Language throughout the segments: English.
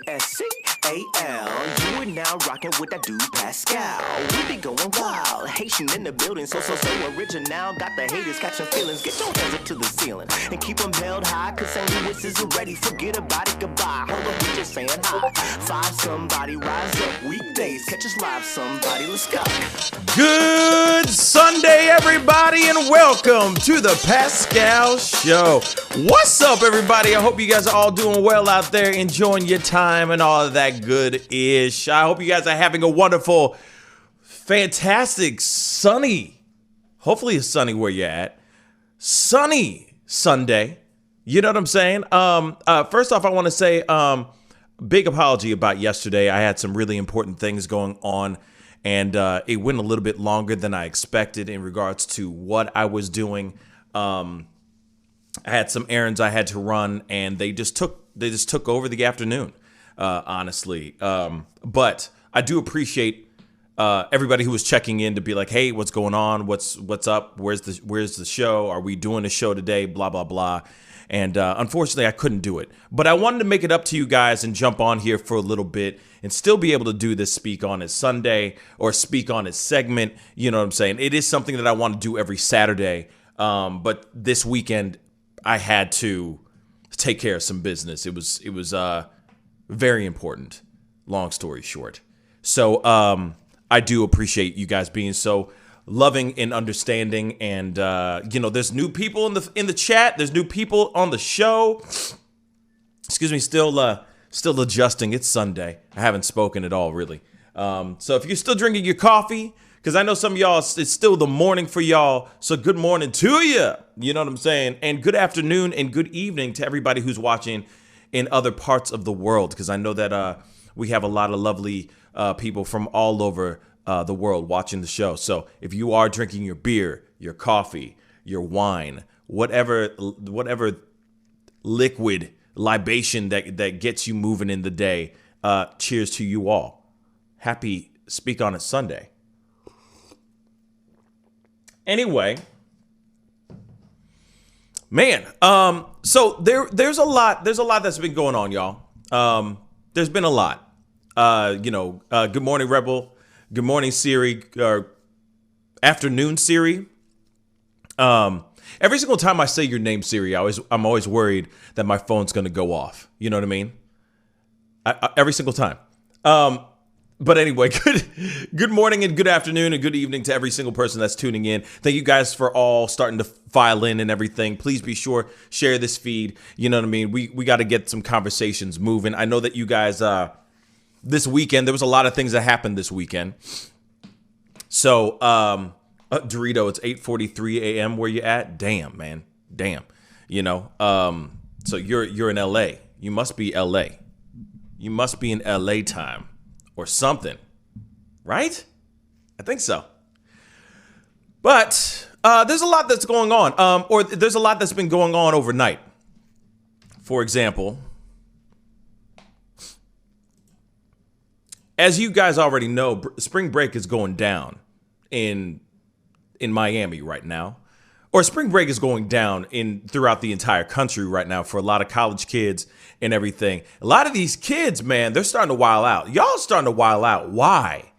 thepascal. You are now rocking with that dude Pascal. We be going wild, Haitian in the building, so original. Got the haters catching feelings. Get your hands up to the ceiling and keep them held high, cause St. Louis isn't ready. Forget about it, goodbye. Hold up, we just saying hi. Five somebody, rise up weekdays. Catch us live, somebody, let's go. Good Sunday, everybody, and welcome to the Pascal Show. What's up, everybody? I hope you guys are all doing well out there, enjoying your time and all of that good-ish. I hope you guys are having a wonderful, fantastic, sunny, hopefully it's sunny where you're at, sunny Sunday. You know what I'm saying? First off, I want to say big apology about yesterday. I had some really important things going on, and it went a little bit longer than I expected in regards to what I was doing. I had some errands I had to run, and they just took over the afternoon, honestly. But I do appreciate everybody who was checking in to be like, "Hey, what's going on? What's up? Where's the show? Are we doing a show today? Blah blah blah." And unfortunately, I couldn't do it. But I wanted to make it up to you guys and jump on here for a little bit and still be able to do this Speak On It Sunday or Speak On It segment. You know what I'm saying? It is something that I want to do every Saturday. But this weekend, I had to take care of some business. It was very important, long story short. So I do appreciate you guys being so loving and understanding, and there's new people in the chat. There's new people on the show. Excuse me, still adjusting. It's Sunday. I haven't spoken at all, really. So if you're still drinking your coffee, because I know some of y'all, it's still the morning for y'all. So good morning to you. You know what I'm saying? And good afternoon and good evening to everybody who's watching in other parts of the world, because I know that we have a lot of lovely people from all over the world watching the show. So if you are drinking your beer, your coffee, your wine, whatever liquid libation that gets you moving in the day, cheers to you all. Happy Speak On It Sunday. Anyway, man, so there's a lot that's been going on, y'all. There's been a lot. Good morning, Rebel. Good morning, Siri. Afternoon, Siri. Every single time I say your name, Siri, I'm always worried that my phone's gonna go off. You know what I mean? Every single time. But anyway, good morning and good afternoon and good evening to every single person that's tuning in. Thank you guys for all starting to file in and everything. Please be sure, share this feed. You know what I mean? We got to get some conversations moving. I know that you guys, this weekend, there was a lot of things that happened this weekend. So, Dorito, it's 8:43 a.m. where you at? Damn, man. Damn. So you're in LA. You must be LA. You must be in LA time. Or something, right? I think so. But there's a lot that's going on, or there's a lot that's been going on overnight. For example, as you guys already know, spring break is going down in Miami right now. Or spring break is going down throughout the entire country right now for a lot of college kids and everything. A lot of these kids, man, they're starting to wild out. Y'all starting to wild out. Why?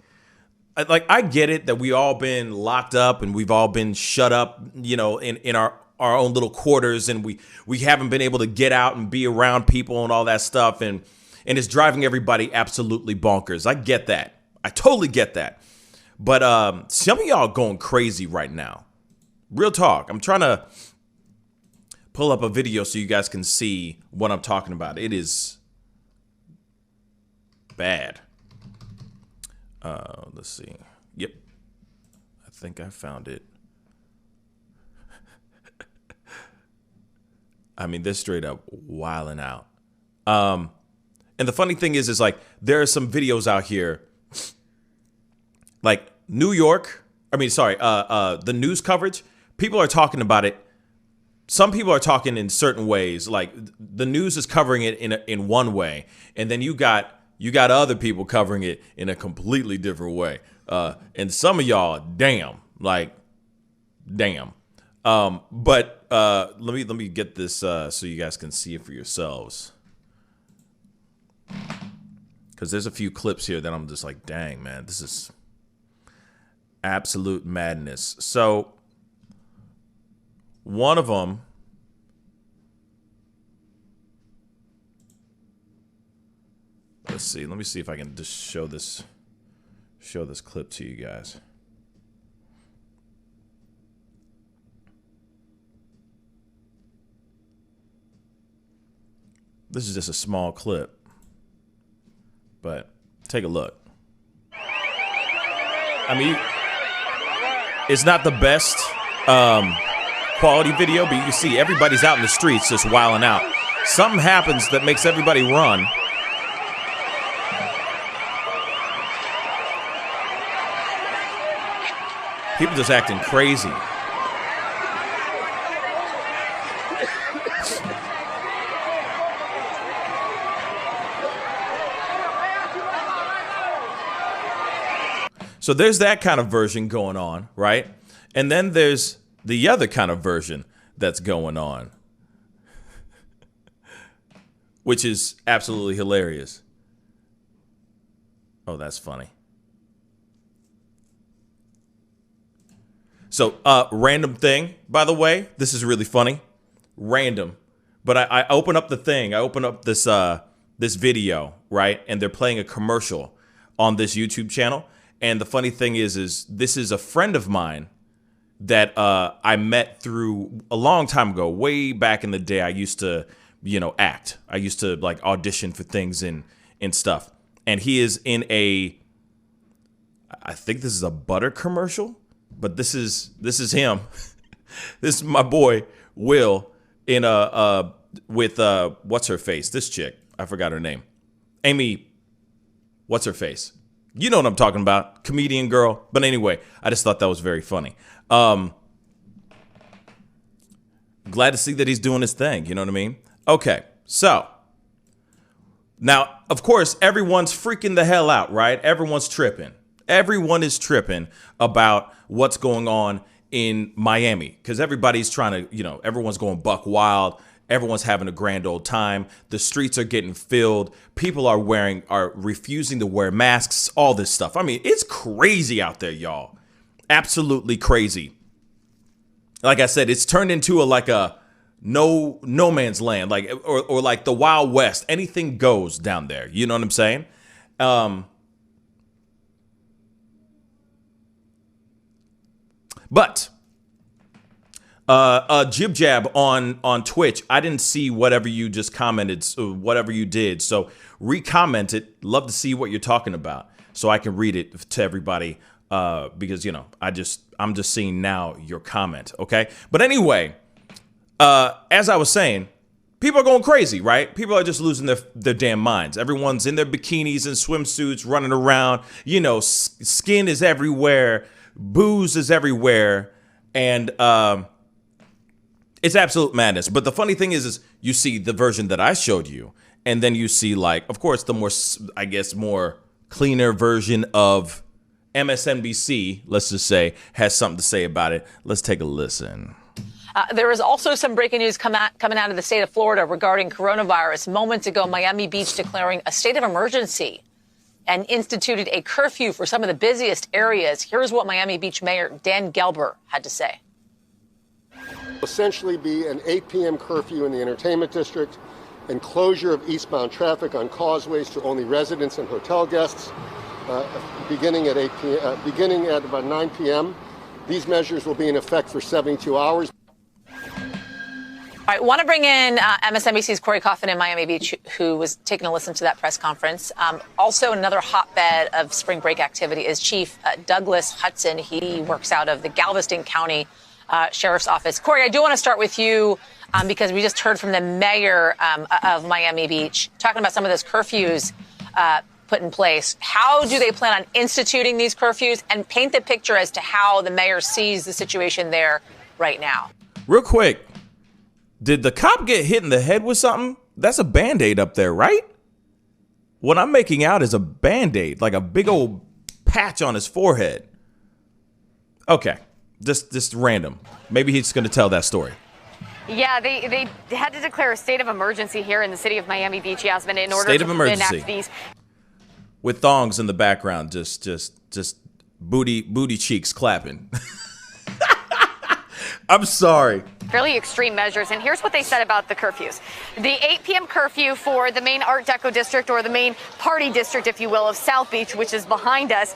I get it that we all been locked up and we've all been shut up, in our own little quarters, and we haven't been able to get out and be around people and all that stuff, and it's driving everybody absolutely bonkers. I get that. I totally get that. But some of y'all going crazy right now. Real talk. I'm trying to pull up a video so you guys can see what I'm talking about. It is bad. Let's see. Yep. I think I found it. I mean, they're straight up wilding out. And the funny thing is like, there are some videos out here, like New York. The news coverage. People are talking about it. Some people are talking in certain ways, like the news is covering it in one way, and then you got other people covering it in a completely different way. And some of y'all, damn. But let me get this so you guys can see it for yourselves. because there's a few clips here that I'm just like, dang, man, this is absolute madness. So one of them, let's see. Let me see if I can just show this clip to you guys. This is just a small clip, but take a look. I mean, it's not the best quality video, but you can see everybody's out in the streets just wilding out. Something happens that makes everybody run. People just acting crazy. So there's that kind of version going on, right? And then there's the other kind of version that's going on, which is absolutely hilarious. Oh, that's funny. So, random thing, by the way, this is really funny. Random. But I open up the thing. I open up this this video, right? And they're playing a commercial on this YouTube channel. And the funny thing is this is a friend of mine that I met through a long time ago, way back in the day. I used to, act. I used to like audition for things and stuff. And he is in I think this is a butter commercial, but this is him. This is my boy Will in with what's her face? This chick, I forgot her name. Amy, what's her face? You know what I'm talking about, comedian girl. But anyway, I just thought that was very funny. Glad to see that he's doing his thing. You know what I mean? Okay, so now, of course, everyone's freaking the hell out, right? Everyone's tripping. Everyone is tripping about what's going on in Miami because everybody's trying to, everyone's going buck wild. Everyone's having a grand old time. The streets are getting filled. People are refusing to wear masks, all this stuff. I mean, it's crazy out there, y'all. Absolutely crazy. Like I said, it's turned into a no man's land, like or like the Wild West. Anything goes down there. You know what I'm saying? But Jib Jab on Twitch, I didn't see whatever you just commented, so whatever you did. So re-comment it. Love to see what you're talking about so I can read it to everybody because, I'm just seeing now your comment. OK, but anyway, as I was saying, people are going crazy, right? People are just losing their damn minds. Everyone's in their bikinis and swimsuits running around. Skin is everywhere. Booze is everywhere. And it's absolute madness. But the funny thing is you see the version that I showed you. And then you see, of course, the more cleaner version of MSNBC, let's just say, has something to say about it. Let's take a listen. There is also some breaking news coming out of the state of Florida regarding coronavirus. Moments ago, Miami Beach declaring a state of emergency and instituted a curfew for some of the busiest areas. Here's what Miami Beach Mayor Dan Gelber had to say. Essentially be an 8 p.m. curfew in the entertainment district and closure of eastbound traffic on causeways to only residents and hotel guests beginning at about 9 p.m. These measures will be in effect for 72 hours. All right, want to bring in MSNBC's Corey Coffin in Miami Beach, who was taking a listen to that press conference. Also, another hotbed of spring break activity is Chief Douglas Hudson. He works out of the Galveston County Sheriff's Office. Corey, I do want to start with you because we just heard from the mayor of Miami Beach talking about some of those curfews put in place. How do they plan on instituting these curfews, and paint the picture as to how the mayor sees the situation there right now? Real quick. Did the cop get hit in the head with something? That's a Band-Aid up there, right? What I'm making out is a Band-Aid, like a big old patch on his forehead. Okay, just random. Maybe he's going to tell that story. Yeah, they had to declare a state of emergency here in the city of Miami Beach, Yasmin, in order to enact these. with thongs in the background, just booty cheeks clapping. I'm sorry. Fairly extreme measures. And here's what they said about the curfews. The 8 p.m. curfew for the main Art Deco district, or the main party district, if you will, of South Beach, which is behind us.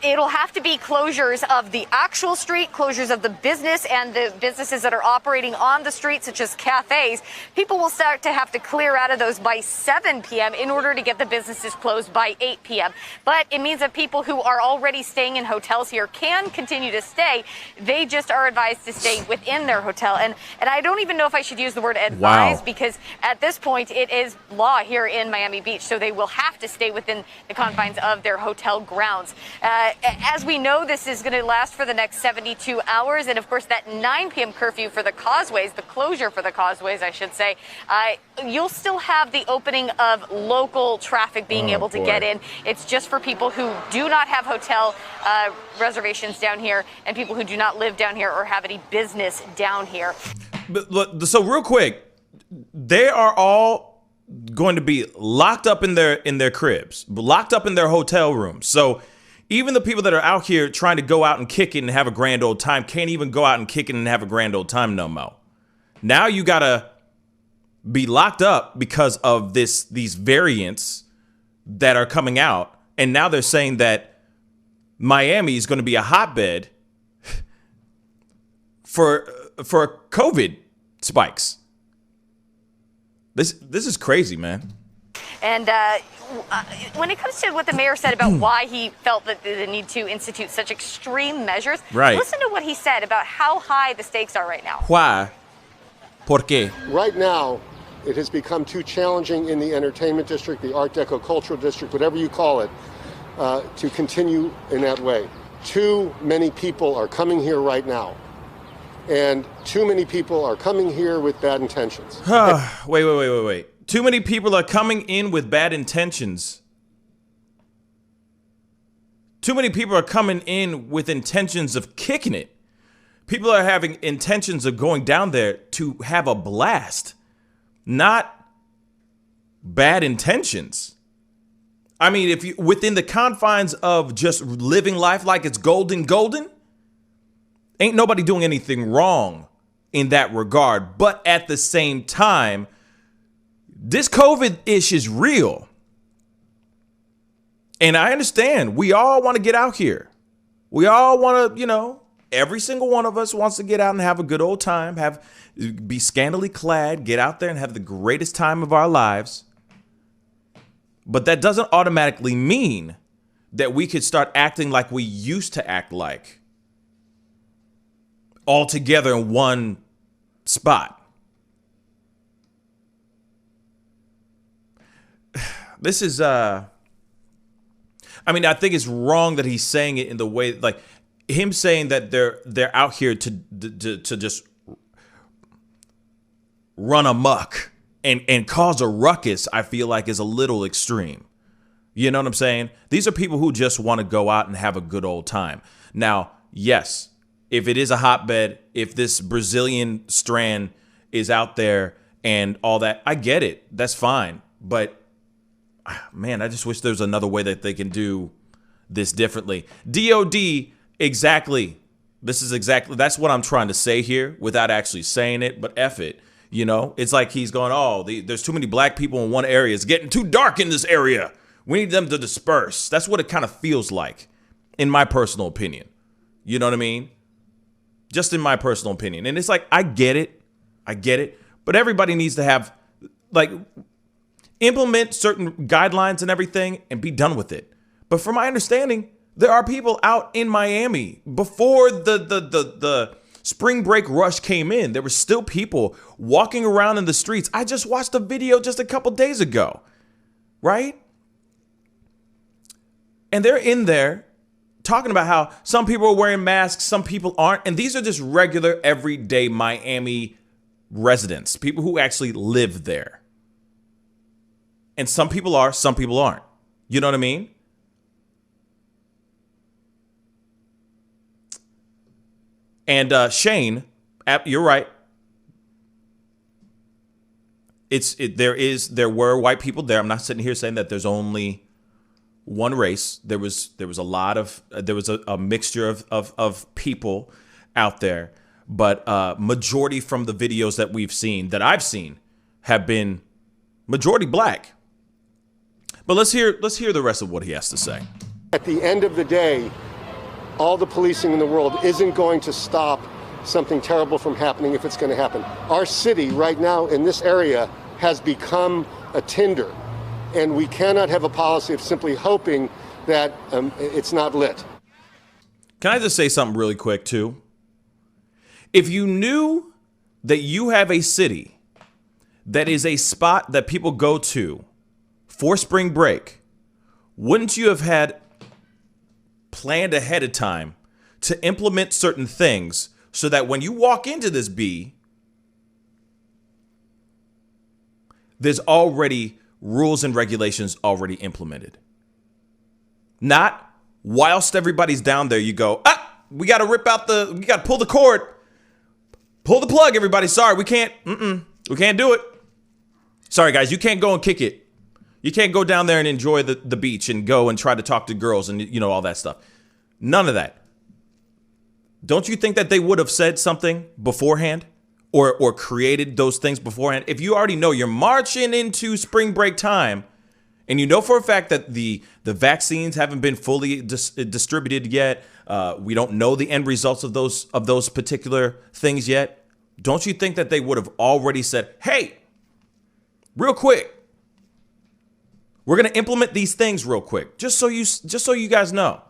It'll have to be closures of the actual street, closures of the business and the businesses that are operating on the street, such as cafes. People will start to have to clear out of those by 7 p.m. in order to get the businesses closed by 8 p.m. But it means that people who are already staying in hotels here can continue to stay. They just are advised to stay within their hotel. And I don't even know if I should use the word advise, because at this point it is law here in Miami Beach. So they will have to stay within the confines of their hotel grounds. As we know, this is going to last for the next 72 hours. And of course, that 9 p.m. curfew for the causeways, the closure for the causeways, I should say, you'll still have the opening of local traffic being able to get in. It's just for people who do not have hotel reservations down here, and people who do not live down here or have any business down here. But look, so real quick, they are all going to be locked up in their cribs, locked up in their hotel rooms. So even the people that are out here trying to go out and kick it and have a grand old time can't even go out and kick it and have a grand old time no more. Now you gotta be locked up because of these variants that are coming out, and now they're saying that Miami is going to be a hotbed for COVID spikes. This is crazy, man. And when it comes to what the mayor said about why he felt that the need to institute such extreme measures, listen to what he said about how high the stakes are right now. Why? ¿Por qué? Right now, it has become too challenging in the entertainment district, the Art Deco cultural district, whatever you call it, to continue in that way. Too many people are coming here right now. And too many people are coming here with bad intentions. Wait. Too many people are coming in with bad intentions. Too many people are coming in with intentions of kicking it. People are having intentions of going down there to have a blast, not bad intentions. I mean, if you within the confines of just living life like it's golden, ain't nobody doing anything wrong in that regard. But at the same time, this COVID ish is real. And I understand we all want to get out here. We all want to, every single one of us wants to get out and have a good old time, be scantily clad, get out there and have the greatest time of our lives. But that doesn't automatically mean that we could start acting like we used to act like, all together in one spot. This is, I think it's wrong that he's saying it in the way, like him saying that they're out here to just run amok and cause a ruckus. I feel like is a little extreme. You know what I'm saying? These are people who just want to go out and have a good old time. Now, yes, if it is a hotbed, if this Brazilian strand is out there and all that, I get it. That's fine. But man, I just wish there was another way that they can do this differently. DOD, exactly. That's what I'm trying to say here without actually saying it, but F it. It's like he's going, there's too many black people in one area. It's getting too dark in this area. We need them to disperse. That's what it kind of feels like, in my personal opinion. You know what I mean? Just in my personal opinion. And it's like, I get it. But everybody needs to have, implement certain guidelines and everything and be done with it. But from my understanding, there are people out in Miami before the spring break rush came in. There were still people walking around in the streets. I just watched a video just a couple days ago, right? And they're in there talking about how some people are wearing masks, some people aren't. And these are just regular, everyday Miami residents, people who actually live there. And some people are, some people aren't. You know what I mean? And Shane, you're right. There were white people there. I'm not sitting here saying that there's only one race. There was a lot of there was a mixture of people out there, but majority from the videos that I've seen have been majority black. But let's hear the rest of what he has to say. At the end of the day, all the policing in the world isn't going to stop something terrible from happening if it's going to happen. Our city right now in this area has become a tinder, and we cannot have a policy of simply hoping that it's not lit. Can I just say something really quick too? If you knew that you have a city that is a spot that people go to for spring break, wouldn't you have had planned ahead of time to implement certain things so that when you walk into this bee, there's already rules and regulations already implemented? Not whilst everybody's down there, you go, we got to we got to pull the cord, pull the plug, everybody. Sorry, we can't do it. Sorry, guys, you can't go and kick it. You can't go down there and enjoy the beach and go and try to talk to girls and, all that stuff. None of that. Don't you think that they would have said something beforehand or created those things beforehand? If you already know you're marching into spring break time and you know for a fact that the vaccines haven't been fully distributed yet, we don't know the end results of those particular things yet, don't you think that they would have already said, hey, real quick, we're going to implement these things real quick, just so you guys know.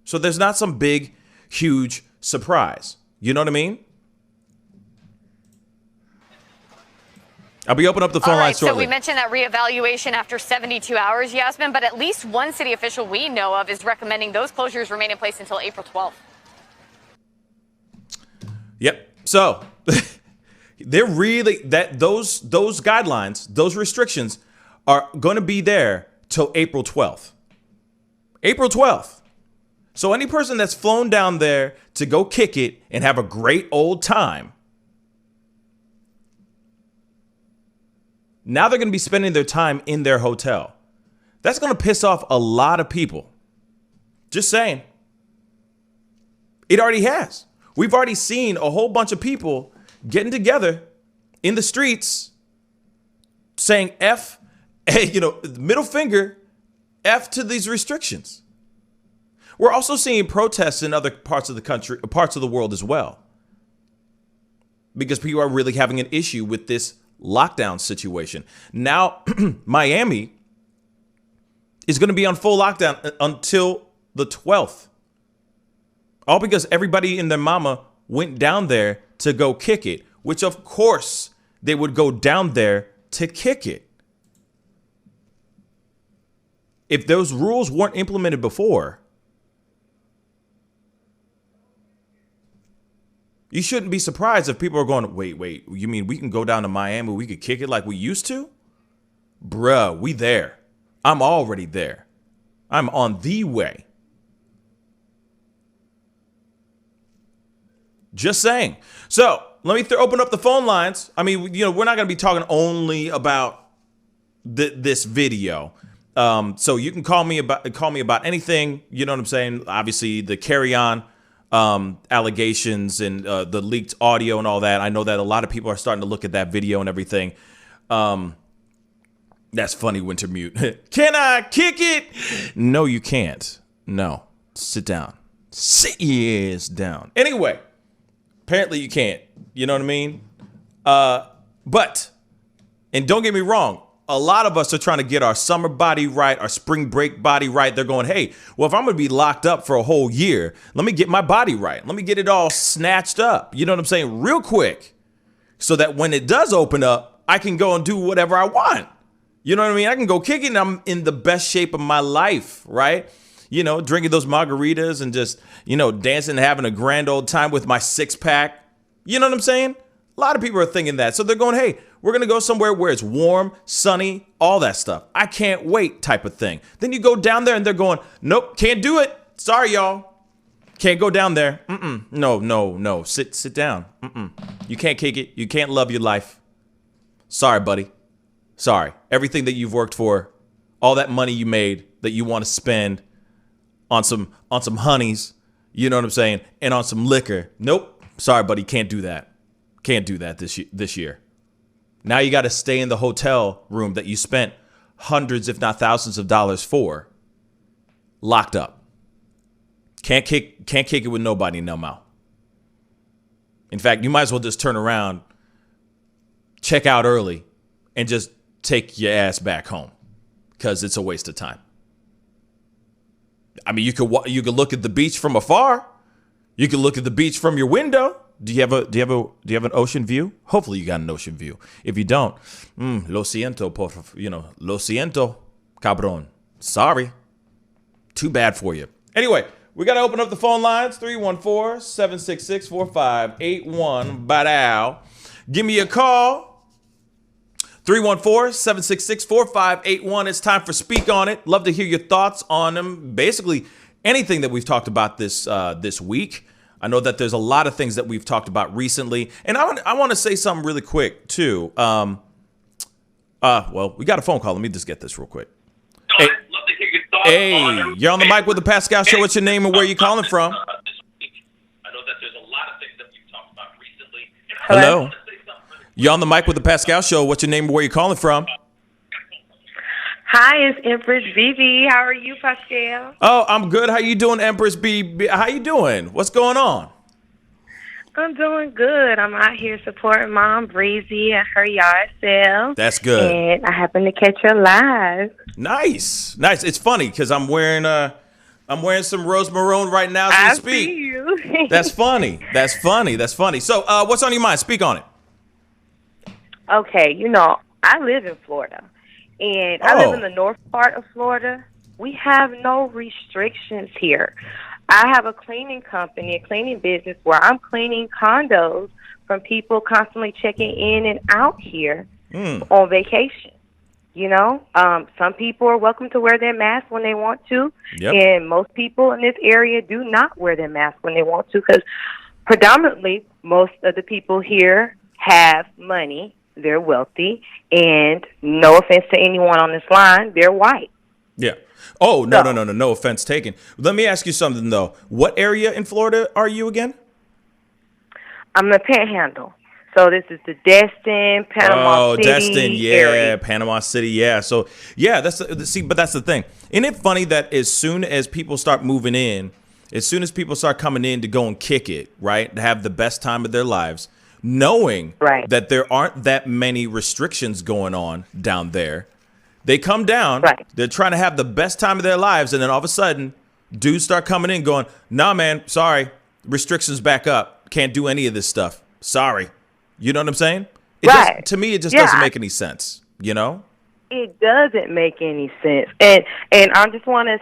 So there's not some big, huge surprise. You know what I mean? I'll be opening up the phone line shortly. So we mentioned that reevaluation after 72 hours, Yasmin, but at least one city official we know of is recommending those closures remain in place until April 12th. Yep. So they're really those guidelines, those restrictions are going to be there till April 12th. April 12th. So any person that's flown down there to go kick it and have a great old time, now they're going to be spending their time in their hotel. That's going to piss off a lot of people. Just saying. It already has. We've already seen a whole bunch of people getting together in the streets saying F, middle finger, F to these restrictions. We're also seeing protests in other parts of the country, parts of the world as well, because people are really having an issue with this lockdown situation. Now, Miami is going to be on full lockdown until the 12th. All because everybody and their mama went down there to go kick it, which of course they would go down there to kick it. If those rules weren't implemented before, you shouldn't be surprised if people are going, wait, you mean we can go down to Miami, we could kick it like we used to? Bruh, we there. I'm already there. I'm on the way. Just saying. So let me open up the phone lines. I mean, we're not going to be talking only about this video. So you can call me about anything. You know what I'm saying? Obviously, the carry-on allegations and the leaked audio and all that. I know that a lot of people are starting to look at that video and everything. That's funny, Wintermute. Can I kick it? No, you can't. No. Sit down. Sit your ass down. Anyway, apparently you can't. You know what I mean? But, and don't get me wrong, a lot of us are trying to get our summer body right, our spring break body right. They're going, hey, well, if I'm going to be locked up for a whole year, let me get my body right. Let me get it all snatched up. You know what I'm saying? Real quick. So that when it does open up, I can go and do whatever I want. You know what I mean? I can go kicking and I'm in the best shape of my life, right? Drinking those margaritas and just, dancing and having a grand old time with my 6-pack. You know what I'm saying? A lot of people are thinking that. So they're going, hey, we're going to go somewhere where it's warm, sunny, all that stuff. I can't wait type of thing. Then you go down there and they're going, nope, can't do it. Sorry, y'all. Can't go down there. No. Sit down. You can't kick it. You can't love your life. Sorry, buddy. Sorry. Everything that you've worked for all that money you made that you want to spend on some honeys, you know what I'm saying, and on some liquor. Nope. Sorry, buddy, can't do that. Can't do that this year. Now you got to stay in the hotel room that you spent hundreds, if not thousands of dollars for, locked up. Can't kick it with nobody no more. In fact, you might as well just turn around, check out early, and just take your ass back home, because it's a waste of time. I mean, you could look at the beach from afar. You can look at the beach from your window. Do you have an ocean view? Hopefully you got an ocean view. If you don't, lo siento, lo siento, cabrón. Sorry. Too bad for you. Anyway, we got to open up the phone lines, 314-766-4581. Badao. Give me a call, 314-766-4581. It's time for Speak On It. Love to hear your thoughts on them. Basically, anything that we've talked about this week. I know that there's a lot of things that we've talked about recently. And I want to say something really quick, too. Well, we got a phone call. Let me just get this real quick. Hey, you're on the mic with the Pascal Show. What's your name and where you calling from? I know that there's a lot of things that we've talked about recently. Hello. You're on the mic with the Pascal Show. What's your name and where you calling from? Hi, it's Empress Vivi. How are you, Pascal? Oh, I'm good. How you doing, Empress B? How you doing? What's going on? I'm doing good. I'm out here supporting Mom Breezy at her yard sale. That's good. And I happen to catch her live. Nice. It's funny because I'm wearing some rose maroon right now as we speak. See you. That's funny. So, what's on your mind? Speak on it. Okay, I live in Florida. And I live in the north part of Florida. We have no restrictions here. I have a cleaning company, a cleaning business where I'm cleaning condos from people constantly checking in and out here on vacation. Some people are welcome to wear their mask when they want to. Yep. And most people in this area do not wear their mask when they want to, because predominantly most of the people here have money. They're wealthy, and no offense to anyone on this line, they're white. Yeah. Oh, no. No offense taken. Let me ask you something, though. What area in Florida are you again? I'm the Panhandle. So this is the Destin, Panama City Destin, yeah, area. Panama City, yeah. So, yeah, but that's the thing. Isn't it funny that as soon as people start moving in, as soon as people start coming in to go and kick it, right, to have the best time of their lives, knowing that there aren't that many restrictions going on down there, they come down, they're trying to have the best time of their lives, and then all of a sudden, dudes start coming in going, nah, man, sorry, restrictions back up, can't do any of this stuff, sorry. You know what I'm saying? To me, it just doesn't make any sense, It doesn't make any sense. And I just want to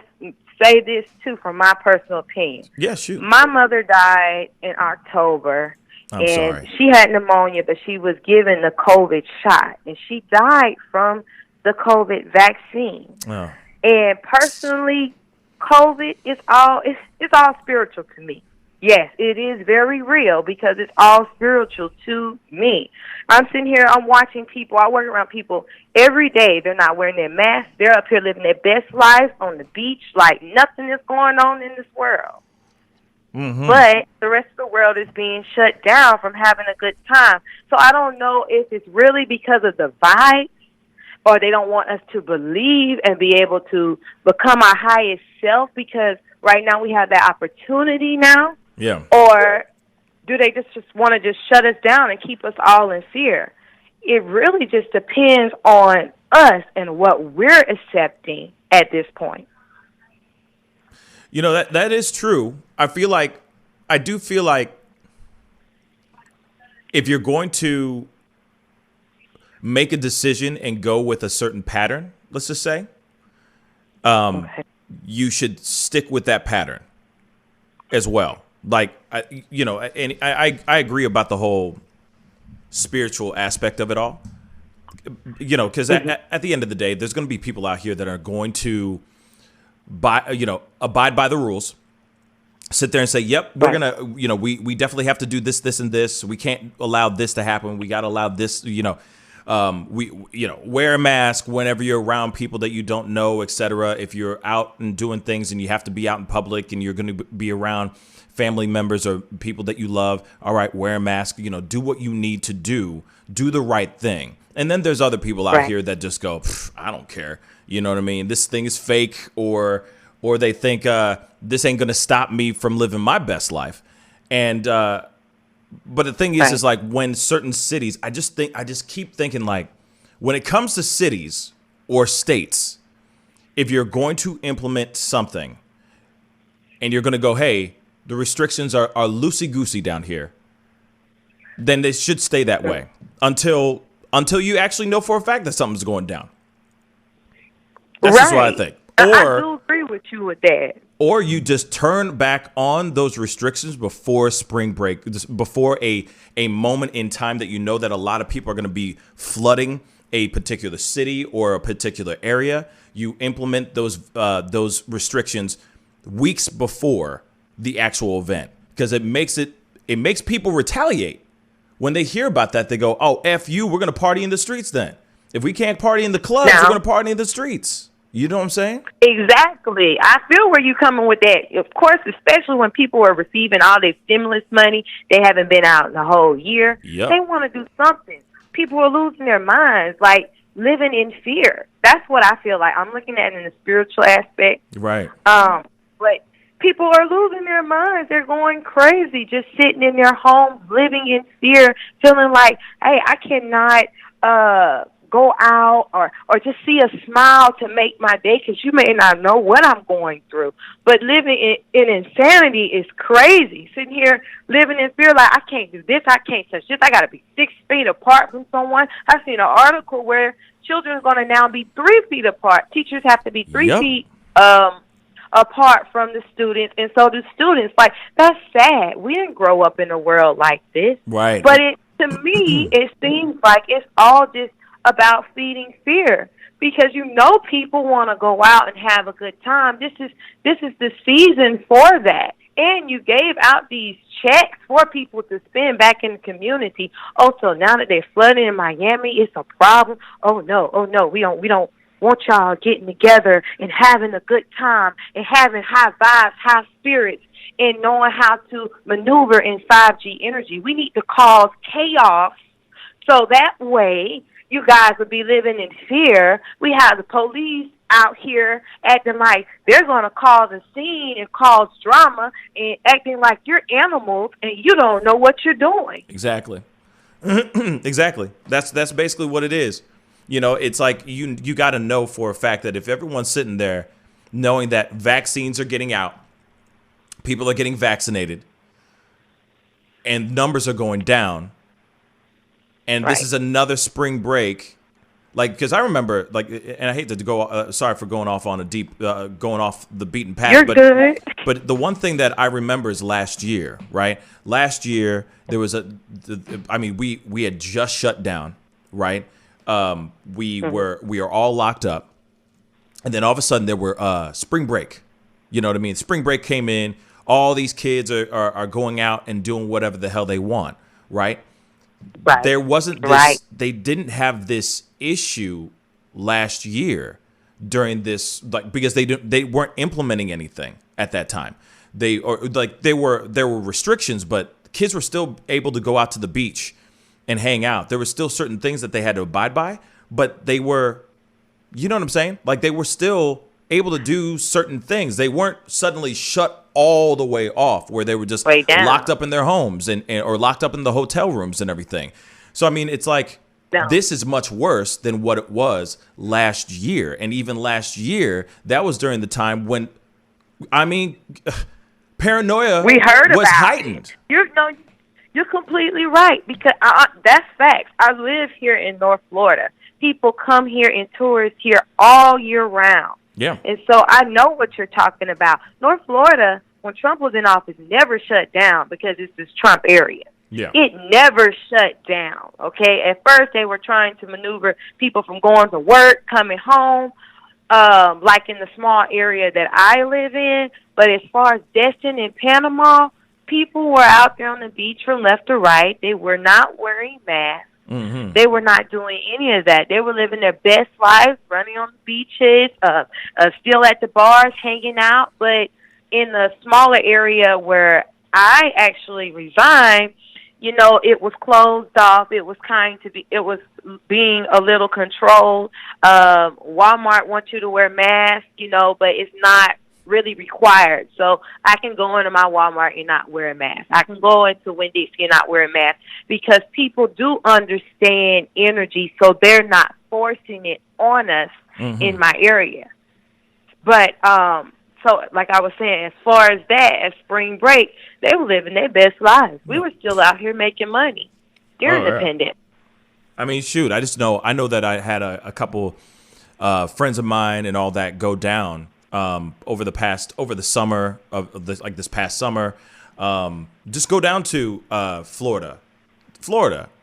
say this, too, from my personal opinion. Yeah, shoot. My mother died in October. I'm sorry. She had pneumonia, but she was given the COVID shot, and she died from the COVID vaccine. Oh. And personally, COVID is all spiritual to me. Yes, it is very real because it's all spiritual to me. I'm sitting here, I'm watching people, I work around people every day. They're not wearing their masks. They're up here living their best life on the beach like nothing is going on in this world. Mm-hmm. But the rest of the world is being shut down from having a good time. So I don't know if it's really because of the vibes, or they don't want us to believe and be able to become our highest self, because right now we have that opportunity now. Yeah. Or do they just want to just shut us down and keep us all in fear? It really just depends on us and what we're accepting at this point. That is true. I do feel like if you're going to make a decision and go with a certain pattern, let's just say, you should stick with that pattern as well. Like, and I agree about the whole spiritual aspect of it all, because at the end of the day, there's going to be people out here that are going to abide by the rules, sit there and say, yep, we're going to, we definitely have to do this, this, and this. We can't allow this to happen. We got to allow this, wear a mask whenever you're around people that you don't know, etc. If you're out and doing things and you have to be out in public and you're going to be around family members or people that you love, all right, wear a mask, do what you need to do the right thing. And then there's other people out here that just go, I don't care. You know what I mean? This thing is fake, or they think this ain't going to stop me from living my best life. And but the thing is like when certain cities, I just keep thinking, like, when it comes to cities or states, if you're going to implement something and you're going to go, hey, the restrictions are loosey-goosey down here, then they should stay that way until you actually know for a fact that something's going down. That's just what I think. I do agree with you with that. Or you just turn back on those restrictions before spring break, before a moment in time that you know that a lot of people are going to be flooding a particular city or a particular area. You implement those restrictions weeks before the actual event, because it makes people retaliate. When they hear about that, they go, oh, F you, we're going to party in the streets then. If we can't party in the clubs, we're going to party in the streets. You know what I'm saying? Exactly. I feel where you're coming with that. Of course, especially when people are receiving all their stimulus money, they haven't been out in the whole year. Yep. They want to do something. People are losing their minds, like living in fear. That's what I feel like. I'm looking at it in the spiritual aspect. Right. But people are losing their minds. They're going crazy, just sitting in their homes, living in fear, feeling like, hey, I cannot go out or just see a smile to make my day, because you may not know what I'm going through. But living in insanity is crazy. Sitting here living in fear, like, I can't do this, I can't touch this, I got to be 6 feet apart from someone. I've seen an article where children are going to now be 3 feet apart. Teachers have to be 3 feet apart from the students, and so the students, like, that's sad. We didn't grow up in a world like this. Right. But to me, it seems like it's all just about feeding fear, because people want to go out and have a good time. This is the season for that. And you gave out these checks for people to spend back in the community. Oh, so now that they're flooding in Miami, it's a problem. Oh no, we don't want y'all getting together and having a good time and having high vibes, high spirits, and knowing how to maneuver in 5G energy. We need to cause chaos so that way you guys would be living in fear. We have the police out here acting like they're going to cause a scene and cause drama and acting like you're animals and you don't know what you're doing. Exactly. Exactly. That's basically what it is. It's like you got to know for a fact that if everyone's sitting there knowing that vaccines are getting out, people are getting vaccinated, and numbers are going down, and this is another spring break, like, because I remember, like, and I hate to go, sorry for going off on a deep, going off the beaten path. You're good. But the one thing that I remember is last year, right? Last year there was we had just shut down, right? We are all locked up, and then all of a sudden there were spring break. You know what I mean? Spring break came in. All these kids are going out and doing whatever the hell they want, right? Right. There wasn't this. Right. They didn't have this issue last year during this, like, because they weren't implementing anything at that time. There were restrictions, but kids were still able to go out to the beach and hang out. There were still certain things that they had to abide by, but they were, you know what I'm saying? Like, they were still able to do certain things. They weren't suddenly shut all the way off where they were just locked up in their homes and or locked up in the hotel rooms and everything. So, I mean, it's like, this is much worse than what it was last year. And even last year, that was during the time when, I mean, paranoia was heightened. You're completely right, because that's facts. I live here in North Florida. People come here and tourists here all year round. Yeah. And so I know what you're talking about. North Florida, when Trump was in office, never shut down because it's this Trump area. Yeah. It never shut down, okay? At first, they were trying to maneuver people from going to work, coming home, like in the small area that I live in. But as far as Destin and Panama, people were out there on the beach from left to right. They were not wearing masks. They were not doing any of that. They were living their best life, running on the beaches, still at the bars, hanging out. But in the smaller area where I actually resigned, it was closed off. It was being a little controlled. Walmart wants you to wear masks, but it's not really required. So I can go into my Walmart and not wear a mask. I can go into Wendy's and not wear a mask because people do understand energy, so they're not forcing it on us in my area. But so like I was saying, as far as that, as spring break, they were living their best lives. We were still out here making money during the pandemic. I mean, shoot, I know that I had a couple friends of mine and all that go down over the summer of this past summer, just go down to Florida,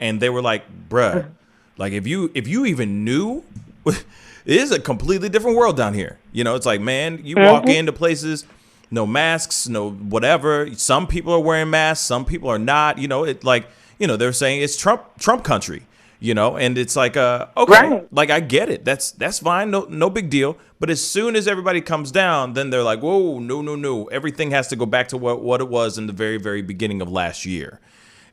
and they were like, bruh, like if you even knew, it is a completely different world down here. It's like, man, you walk into places, no masks, no whatever. Some people are wearing masks, some people are not. They're saying it's Trump country. And it's like, okay, right. Like I get it. That's fine. No big deal. But as soon as everybody comes down, then they're like, whoa, no. Everything has to go back to what it was in the very, very beginning of last year.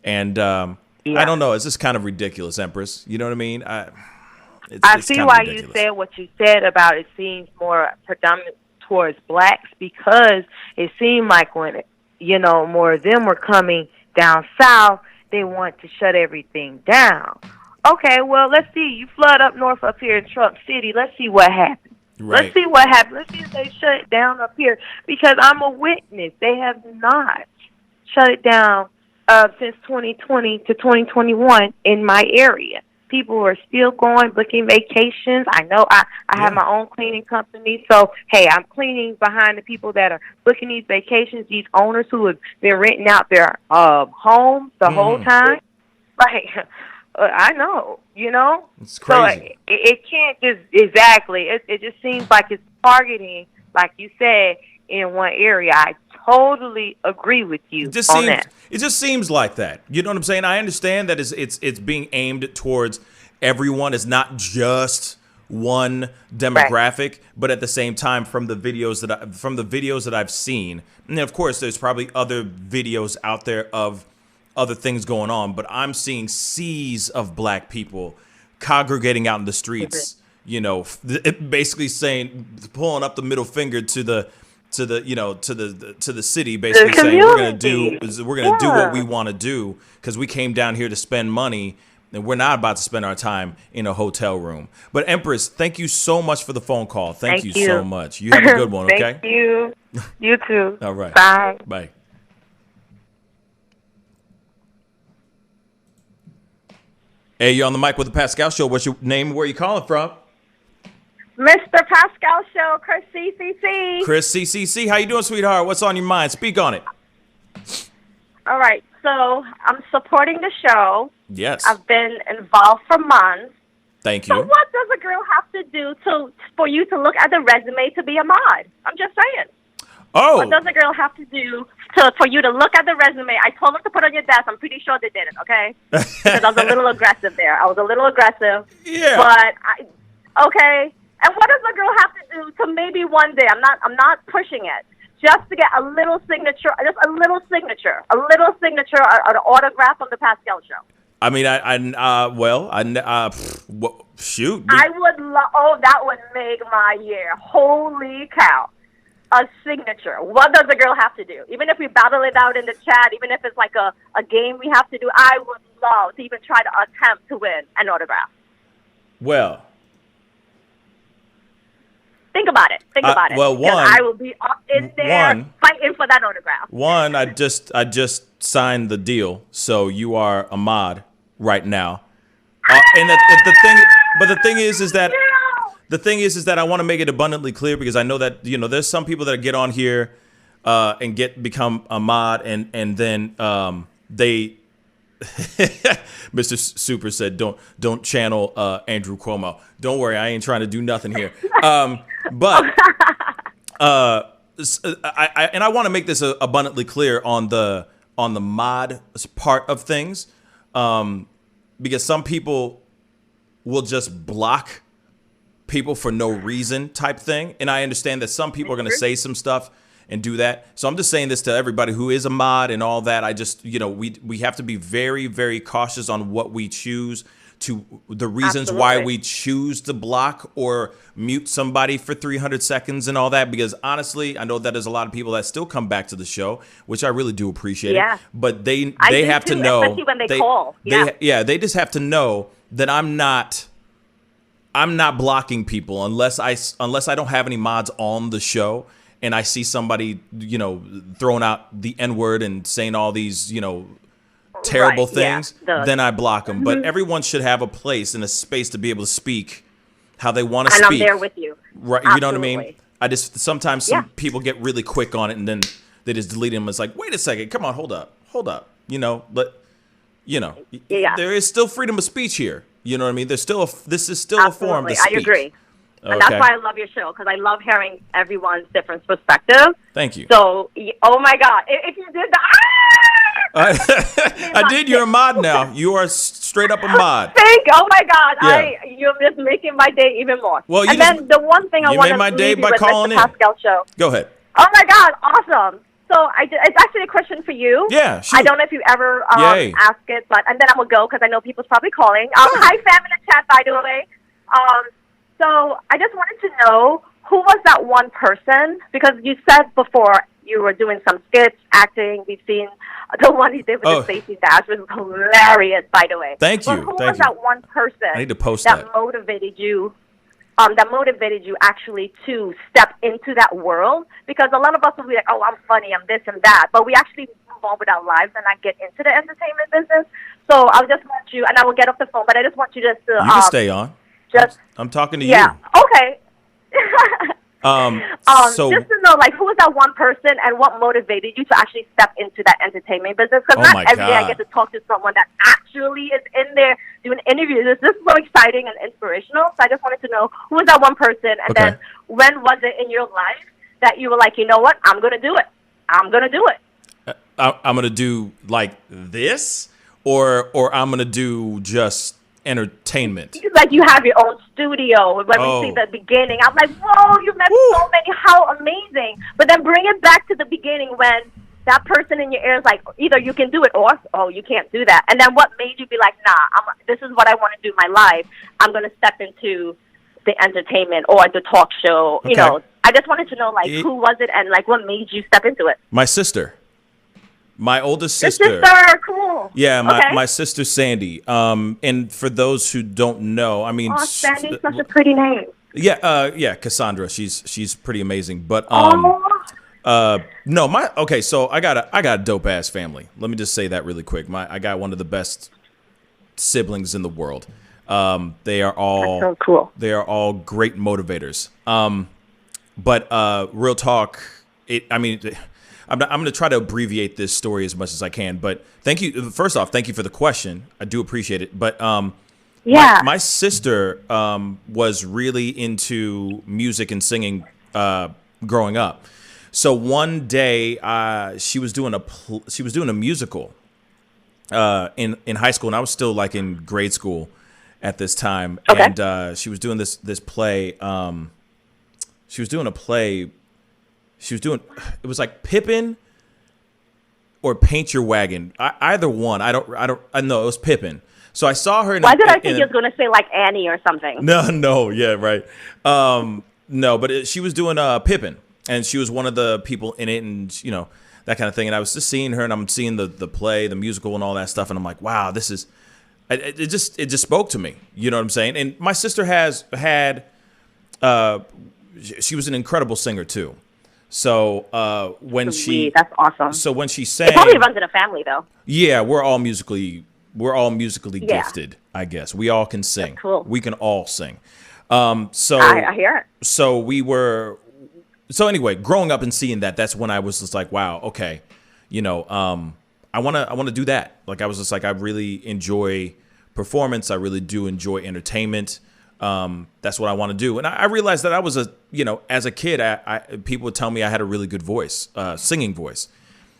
And I don't know. It's just kind of ridiculous, Empress. You know what I mean? I see why you said what you said about it seems more predominant towards blacks, because it seemed like when, more of them were coming down south, they want to shut everything down. Okay, well, let's see. You flood up north up here in Trump City. Let's see what happens. Right. Let's see what happens. Let's see if they shut it down up here, because I'm a witness. They have not shut it down since 2020 to 2021 in my area. People are still going, booking vacations. I know I have my own cleaning company. So, hey, I'm cleaning behind the people that are booking these vacations, these owners who have been renting out their homes the whole time. Like, I know, It's crazy. So it can't just, exactly. It just seems like it's targeting, like you said, in one area. I totally agree with you on that. It just seems like that. You know what I'm saying? I understand that it's being aimed towards everyone. It's not just one demographic, right. But at the same time, from the videos that I've seen, and of course, there's probably other videos out there of other things going on, but I'm seeing seas of black people congregating out in the streets. Basically pulling up the middle finger to the city, basically saying we're gonna do what we want to do because we came down here to spend money and we're not about to spend our time in a hotel room. But Empress, thank you so much for the phone call. Thank you so much. You have a good one. Okay. Thank you. You too. All right. Bye. Bye. Hey, you're on the mic with the Pascal Show. What's your name? Where are you calling from? Mr. Pascal Show, Chris CCC. Chris CCC, how you doing, sweetheart? What's on your mind? Speak on it. All right, so I'm supporting the show. Yes. I've been involved for months. Thank you. So what does a girl have to do for you to look at the resume to be a mod? I'm just saying. Oh. What does a girl have to do for you to look at the resume? I told them to put on your desk. I'm pretty sure they didn't, okay? Because I was a little aggressive there. Yeah. But, okay. And what does a girl have to do to maybe one day, I'm not pushing it, just to get a little signature, an autograph from the Pascal Show? I mean, shoot. I would that would make my year. Holy cow. A signature. What does a girl have to do? Even if we battle it out in the chat, even if it's like a game we have to do, I would love to even try to attempt to win an autograph. Well. Think about it. Well, I will be in there fighting for that autograph. One, I just signed the deal, so you are a mod right now. And the thing is that I want to make it abundantly clear, because I know that there's some people that get on here and become a mod and then they. Mr. Super said, "Don't channel Andrew Cuomo." Don't worry, I ain't trying to do nothing here. But I want to make this abundantly clear on the mod part of things. because some people will just block people for no reason type thing. And I understand that some people are going to say some stuff and do that. So I'm just saying this to everybody who is a mod and all that. I just, we have to be very, very cautious on what we choose to the reasons why we choose to block or mute somebody for 300 seconds and all that. Because honestly, I know that there's a lot of people that still come back to the show, which I really do appreciate it. But they have to know, especially when they call. They just have to know that I'm not blocking people unless I don't have any mods on the show and I see somebody, throwing out the N-word and saying all these, terrible things, then I block them. But everyone should have a place and a space to be able to speak how they want to speak. And I'm there with you. Right. Absolutely. You know what I mean? I just, sometimes some people get really quick on it and then they just delete them. It's like, wait a second, come on, hold up. But there is still freedom of speech here. You know what I mean? This is still a form to speak. I agree. Okay. And that's why I love your show, because I love hearing everyone's different perspective. Thank you. So, oh my God, if you did I did. You're a mod now. You are straight up a mod. Oh my God, you're just making my day even more. Well, then the one thing I want to made my day by with calling in. Pascal show. Go ahead. Oh my God, awesome. So it's actually a question for you. Yeah, shoot. I don't know if you ever ask it, and then I'm going to go because I know people's probably calling. Hi, fam in the chat, by the way. So I just wanted to know, who was that one person? Because you said before you were doing some skits, acting. We've seen the one he did with the Stacey Dash, which was hilarious, by the way. Thank you. But who was that one person I need to post that motivated you? That motivated you actually to step into that world? Because a lot of us will be like, oh, I'm funny, I'm this and that. But we actually move on with our lives and not get into the entertainment business. So I just want you, and I will get off the phone, but I just want you just to... You can stay on. I'm talking to you. Yeah, okay. So just to know, who was that one person and what motivated you to actually step into that entertainment business? Because not every day I get to talk to someone that actually is in there doing interviews. It's just so exciting and inspirational. So I just wanted to know, who was that one person, and then when was it in your life that you were like, you know what, I'm going to do it. I'm going to do it. I'm going to do like this, or I'm going to do just entertainment. Like you have your own studio. When we see the beginning, I'm like, whoa, you met so many. How amazing! But then bring it back to the beginning when that person in your ear is like, either you can do it or you can't do that. And then what made you be like, nah, this is what I want to do in my life. I'm going to step into the entertainment or the talk show. Okay. You know, I just wanted to know who was it and what made you step into it. My sister. My oldest sister. Your sister, cool. Yeah, my sister Sandy. And for those who don't know, I mean, Sandy's such a pretty name. Yeah, Cassandra. She's pretty amazing. But so I got a dope ass family. Let me just say that really quick. I got one of the best siblings in the world. They are all That's so cool. They are all great motivators. But real talk, I'm going to try to abbreviate this story as much as I can, but thank you. First off, thank you for the question. I do appreciate it. But my sister was really into music and singing growing up. So one day she was doing a musical in high school, and I was still in grade school at this time. Okay. And she was doing this play. She was doing a play. It was like Pippin or Paint Your Wagon. Either one. I know it was Pippin. So I saw her. Why did I think you was going to say Annie or something? No. Yeah, right. No, but she was doing Pippin, and she was one of the people in it, and that kind of thing. And I was just seeing her, and I'm seeing the play, the musical, and all that stuff, and I'm like, wow, this is. It just spoke to me. You know what I'm saying? And my sister has had. She was an incredible singer too. So that's awesome. So when she sang, it probably runs in a family though. Yeah, we're all musically gifted. I guess we all can sing. That's cool. We can all sing. So I hear it. So anyway, growing up and seeing that's when I was just like, wow, okay, I want to do that. I was just like, I really enjoy performance. I really do enjoy entertainment. That's what I want to do. And I realized that I was as a kid, people would tell me I had a really good voice, singing voice.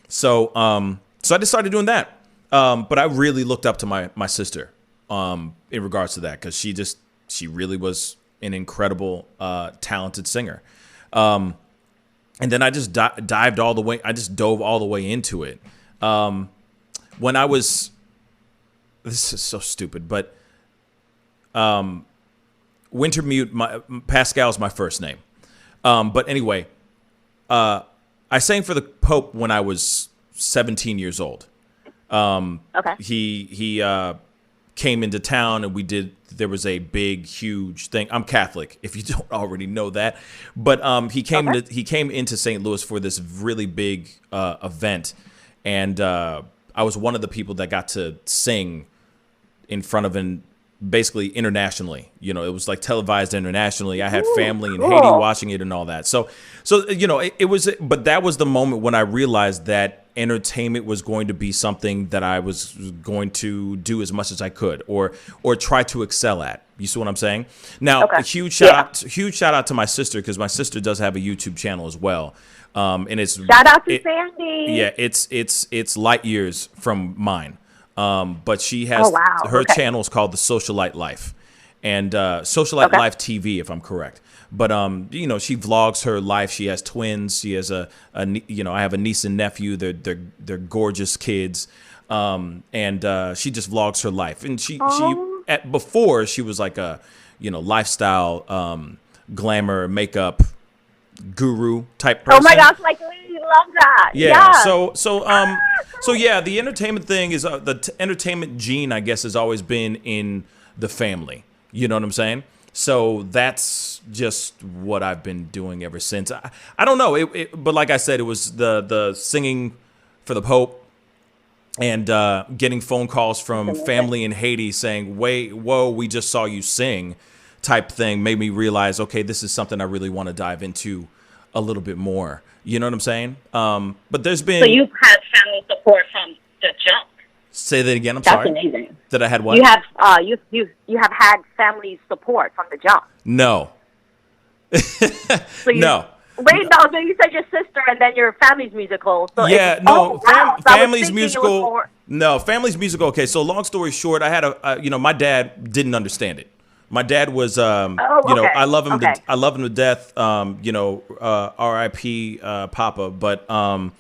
So I just started doing that. But I really looked up to my sister. in regards to that, because she really was an incredible, talented singer. And then I just dived all the way. I just dove all the way into it. When I was, this is so stupid, but Wintermute, Pascal's my first name. But anyway, I sang for the Pope when I was 17 years old. Okay. He came into town and there was a big, huge thing. I'm Catholic, if you don't already know that. But he came into St. Louis for this really big event. And I was one of the people that got to sing in front of basically internationally. You know, it was like televised internationally. I had family in Haiti watching it and all that. So you know, it was, but that was the moment when I realized that entertainment was going to be something that I was going to do as much as I could, or try to excel at. You see what I'm saying? Now, a huge shout out to my sister, because my sister does have a YouTube channel as well. And it's shout out to Sandy. Yeah, it's light years from mine. But she has her channel is called The Socialite Life, and Socialite Life TV, if I'm correct. But you know, she vlogs her life. She has twins. She has I have a niece and nephew. They're gorgeous kids. And she just vlogs her life. And before she was like a, lifestyle, glamour, makeup guru type person. Oh my gosh, like we love that. Yeah. So yeah, the entertainment thing is the entertainment gene, I guess, has always been in the family. You know what I'm saying? So that's just what I've been doing ever since. I don't know, but like I said, it was the singing for the Pope, and getting phone calls from family in Haiti saying, whoa, we just saw you sing, type thing, made me realize, okay, this is something I really want to dive into a little bit more. You know what I'm saying? But there's been... So you've had family support from the jump. Say that again. I'm sorry. That's amazing. That I had what? You have you have had family support from the jump. No. No. Wait, no. So you said your sister, and then your family's musical. So yeah, no. Family's musical. No, family's musical. Okay, so long story short, I had my dad didn't understand it. My dad was, I love him. I love him to death. R.I.P. Papa, but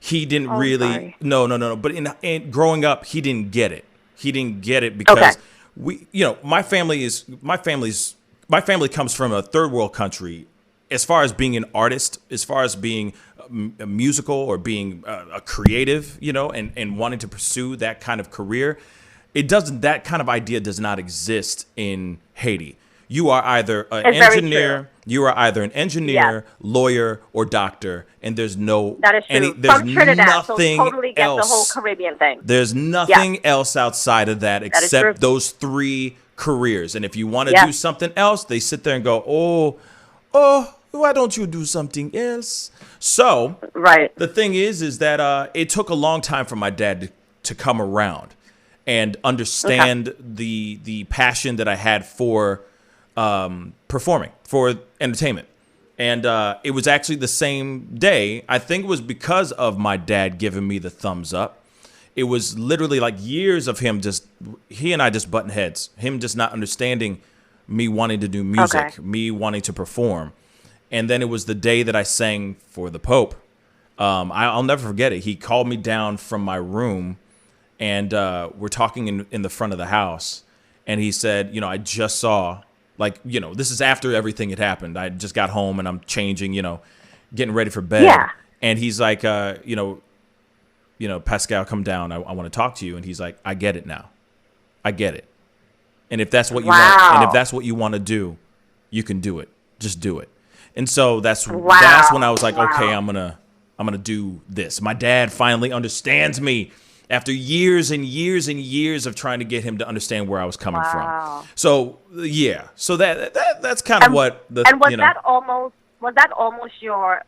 he didn't really. No. But in growing up, he didn't get it. He didn't get it because my family comes from a third world country. As far as being an artist, as far as being a musical or being a creative, and wanting to pursue that kind of career. That kind of idea does not exist in Haiti. You are either an engineer, lawyer, or doctor, and there's no. That is true. There's from Trinidad, nothing so totally get else. The whole Caribbean thing. There's nothing else outside of that except those three careers. And if you want to do something else, they sit there and go, oh, why don't you do something else? So the thing is that it took a long time for my dad to come around and understand the passion that I had for performing, for entertainment. And it was actually the same day. I think it was because of my dad giving me the thumbs up. It was literally like years of he and I just butting heads. Him just not understanding me wanting to do music, me wanting to perform. And then it was the day that I sang for the Pope. I'll never forget it. He called me down from my room, and we're talking in the front of the house. And he said, I just saw, this is after everything had happened. I just got home and I'm changing, getting ready for bed. Yeah. And he's like, Pascal, come down. I want to talk to you. And he's like, I get it now. I get it. And if that's what you want, and if that's what you want to do, you can do it. Just do it. And so that's when I was like, okay, I'm gonna do this. My dad finally understands me after years and years and years of trying to get him to understand where I was coming from. So so that's kind of what the was that almost your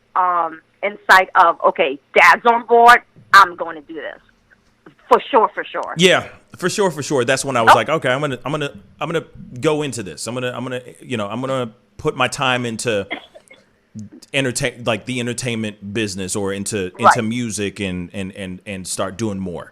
insight of, okay, Dad's on board, I'm going to do this for sure. Yeah, for sure. That's when I was like, okay, I'm gonna go into this. I'm gonna put my time into the entertainment business, or into music and start doing more.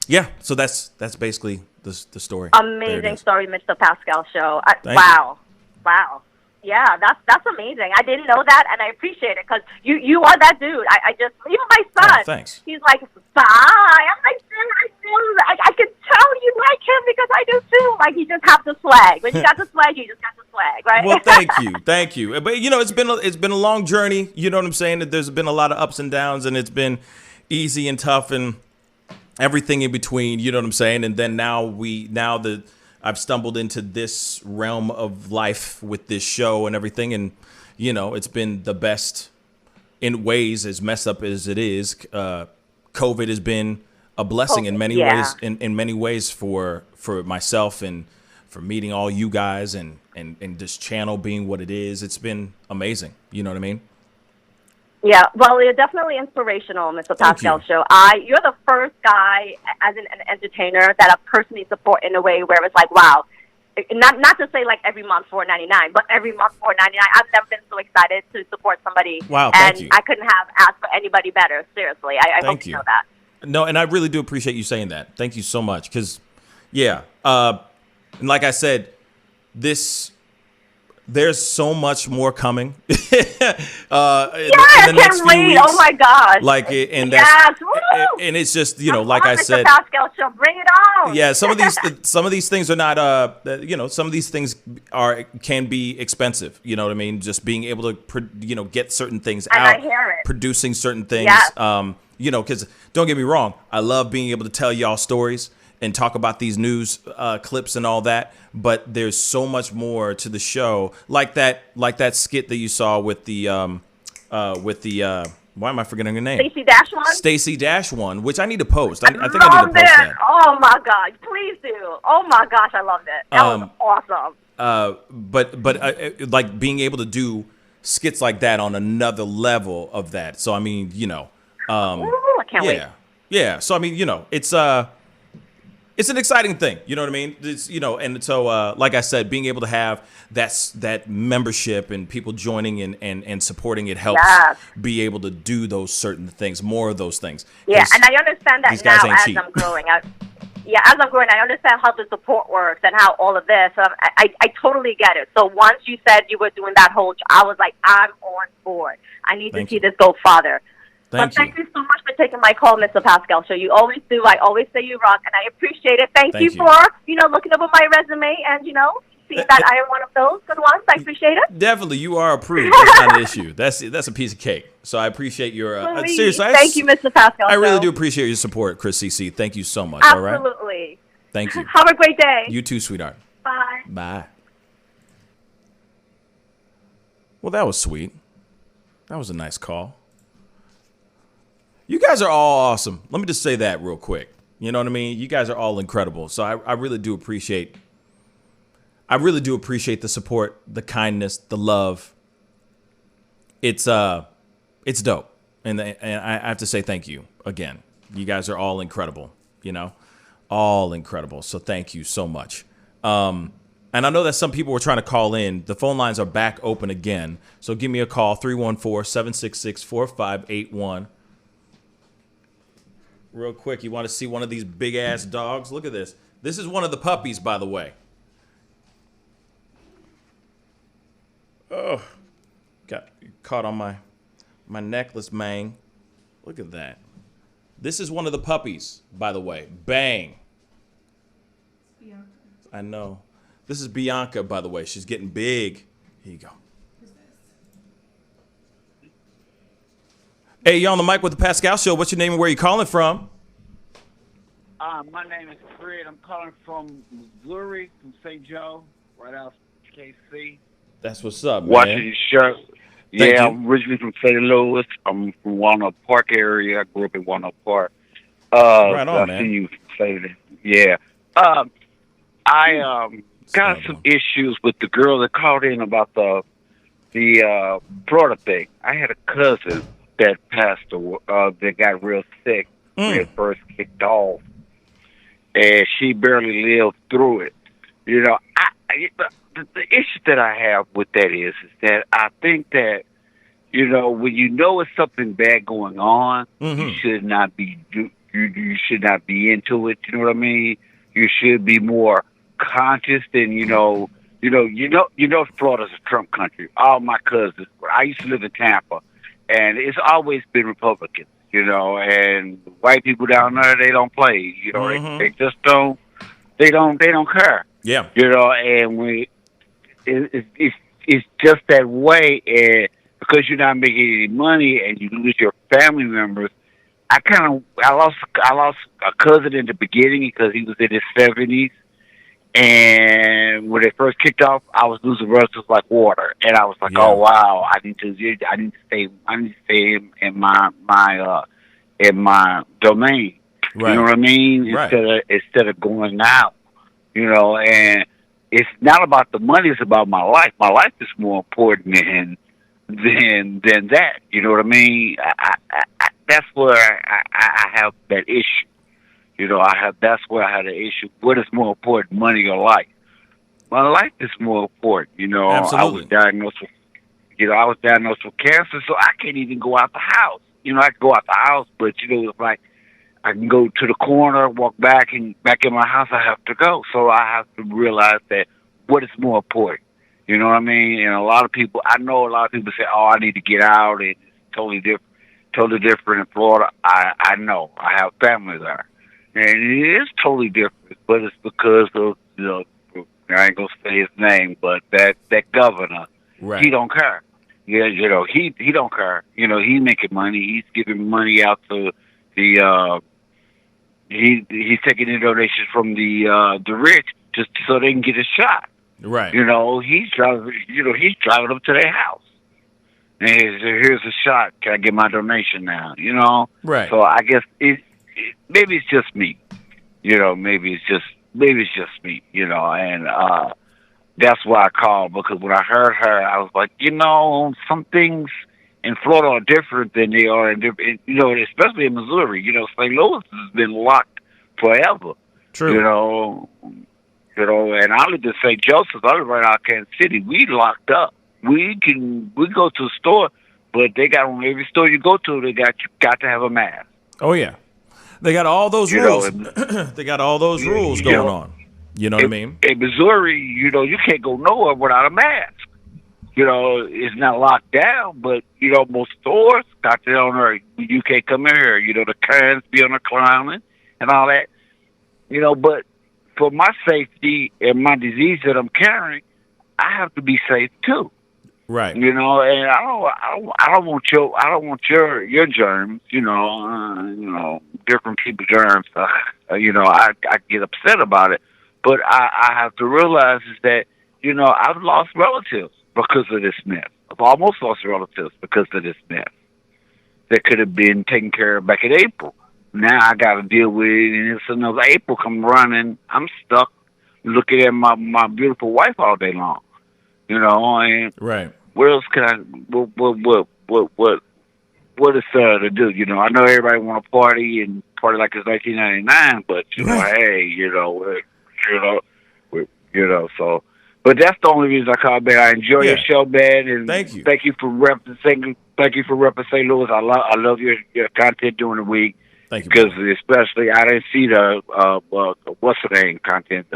yeah, so that's basically the story. Amazing story, Mr. Pascal Show. Thank Wow. Wow. Yeah, that's amazing. I didn't know that, and I appreciate it because you are that dude. I just, even my son, thanks. he's like, bye. I'm like, dude, I knew that. I can tell you like him because I do too. Like, you just have the swag. When you got the swag, you just got the swag, right? Well, thank you. But it's been a long journey. You know what I'm saying? That there's been a lot of ups and downs, and it's been easy and tough and everything in between. You know what I'm saying? And then now that I've stumbled into this realm of life with this show and everything, and it's been the best in ways, as messed up as it is. COVID has been a blessing in many ways, in many ways for myself and for meeting all you guys and this channel being what it is. It's been amazing. You know what I mean? Yeah, well, you're definitely inspirational, Mr. Pascal Show. You're the first guy as an entertainer that I personally support in a way where it's like, wow, not to say like every month $4.99, but every month $4.99. I've never been so excited to support somebody. Wow, thank you. And I couldn't have asked for anybody better. Seriously, I hope you know that. No, and I really do appreciate you saying that. Thank you so much, because, and like I said, there's so much more coming. In the next few weeks. Oh my gosh! Like, and it's just like I said, Mr. Pascal Show, bring it on. Yeah, some of these things are not. Some of these things can be expensive. You know what I mean? Just being able to get certain things and out, I hear it. producing certain things. Yes. Because don't get me wrong, I love being able to tell y'all stories and talk about these news clips and all that, but there's so much more to the show, like that skit that you saw with the why am I forgetting her name? Stacey Dash one, which I need to post. I think I need to post that. Oh my God, please do. Oh my gosh, I loved it. That was awesome. But like being able to do skits like that on another level of that. So I mean, I can't wait. Yeah. So I mean, it's an exciting thing, you know what I mean? It's, and so, like I said, being able to have that membership and people joining and supporting it helps be able to do those certain things, more of those things. Yeah, and I understand that now as I'm growing. I understand how the support works and how all of this. I totally get it. So once you said you were doing that whole, I was like, I'm on board. I need to see this go farther. Thank you so much for taking my call, Mr. Pascal Show. You always do. I always say you rock, and I appreciate it. Thank you for, looking over my resume and, seeing that I am one of those good ones. I appreciate it. Definitely. You are approved. That's not an issue. That's a piece of cake. So I appreciate your, seriously. Thank you, Mr. Pascal. I really do appreciate your support, Chris CC. Thank you so much. Absolutely. All right? Thank you. Have a great day. You too, sweetheart. Bye. Bye. Well, that was sweet. That was a nice call. You guys are all awesome. Let me just say that real quick. You know what I mean? You guys are all incredible. So I really do appreciate the support, the kindness, the love. It's dope. And I have to say thank you again. You guys are all incredible, all incredible. So thank you so much. And I know that some people were trying to call in. The phone lines are back open again. So give me a call, 314-766-4581. Real quick, you want to see one of these big-ass dogs? Look at this. This is one of the puppies, by the way. Oh, got caught on my necklace, man. Look at that. This is one of the puppies, by the way. Bang. Bianca. I know. This is Bianca, by the way. She's getting big. Here you go. Hey, you're on the mic with the Pascal Show. What's your name and where you calling from? My name is Fred. I'm calling from Missouri, from St. Joe, right out of KC. That's what's up, man. Watching your show. Yeah, I'm originally from St. Louis. I'm from Walnut Park area. I grew up in Walnut Park. Right on, man. I see you say yeah. I got some issues with the girl that called in about the Florida thing. I had a cousin that passed away, that got real sick when it first kicked off, and she barely lived through it. The issue that I have with that is that I think that, when you know it's something bad going on, you should not be you should not be into it. You know what I mean? You should be more conscious than Florida's a Trump country. All my cousins, I used to live in Tampa, and it's always been Republicans. And white people down there, they don't play. They just don't. They don't care. Yeah. And it's just that way, and because you're not making any money and you lose your family members. I lost a cousin in the beginning because he was in his 70s, and when they first kicked off, I was losing relatives like water, and I was like, oh wow, I need to stay in my domain. Right. You know what I mean? Right. Instead of going out, and it's not about the money; it's about my life. My life is more important than that. You know what I mean? That's where I have that issue. That's where I had an issue. What is more important, money or life? My life is more important. Absolutely. I was diagnosed with cancer, so I can't even go out the house. I can go out the house, but it's like I can go to the corner, walk back, and back in my house I have to go. So I have to realize that what is more important. You know what I mean? And I know a lot of people say, oh, I need to get out, and it's totally different in Florida. I know. I have family there. And it is totally different, but it's because of, I ain't going to say his name, but that governor, right. He don't care. Yeah, he don't care. He's making money. He's giving money out to the, he's taking in donations from the rich just so they can get a shot. Right. He's driving up to their house. And here's a shot. Can I get my donation now? Right. So I guess maybe it's just me. Maybe it's just me. And that's why I called, because when I heard her, I was like, some things in Florida are different than they are in different. Especially in Missouri. St. Louis has been locked forever. True. And I live in St. Joseph. I live right out of Kansas City. We locked up. We go to a store, but they got on every store you go to. You got to have a mask. Oh yeah, they got all those rules. They got all those rules going on. You know what I mean? In Missouri, you can't go nowhere without a mask. It's not locked down, but most stores got their own. You can't come in here. The cans be on the clowning and all that. But for my safety and my disease that I'm carrying, I have to be safe too. Right. And I don't want your germs. Different people's germs. I get upset about it, but I have to realize is that I've lost relatives because of this mess. I've almost lost relatives because of this mess that could have been taken care of back in April. Now I got to deal with it, and it's another April come running. I'm stuck looking at my beautiful wife all day long. And right. What else can I? What is there to do? I know everybody want to party like it's 1999, but hey, so. But that's the only reason I call, man. I enjoy your show, man, and thank you. Thank you for representing St. Louis. I love your content during the week. Thank you. Because especially I didn't see the what's the name content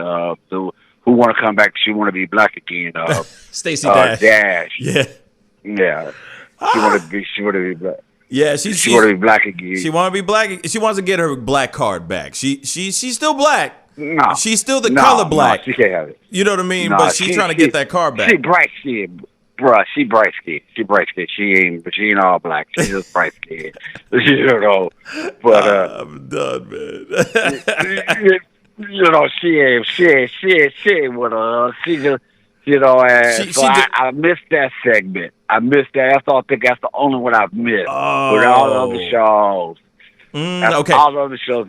who want to come back. She want to be black again. Stacey Dash. Yeah. She want to be black. Yeah, she want to be black again. She want to be black. She wants to get her black card back. She's still black. No, she's still the color black. No, she can't have it. You know what I mean? But she's trying to get that card back. She bright skin, bruh. She bright skin. She ain't all black. She's just bright skin. But I'm done, man. She ain't with her. She just. I missed that segment. I think that's the only one I've missed. Oh. With all the other shows. Okay. All the other shows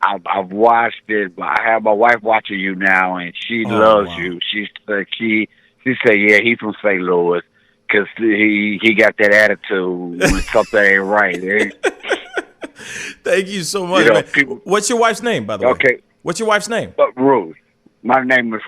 I've watched it. I have my wife watching you now, and she loves you. She said, yeah, he's from St. Louis because he got that attitude when something ain't right. Thank you so much. Man. What's your wife's name, by the way? Okay. What's your wife's name? Ruth. Her name is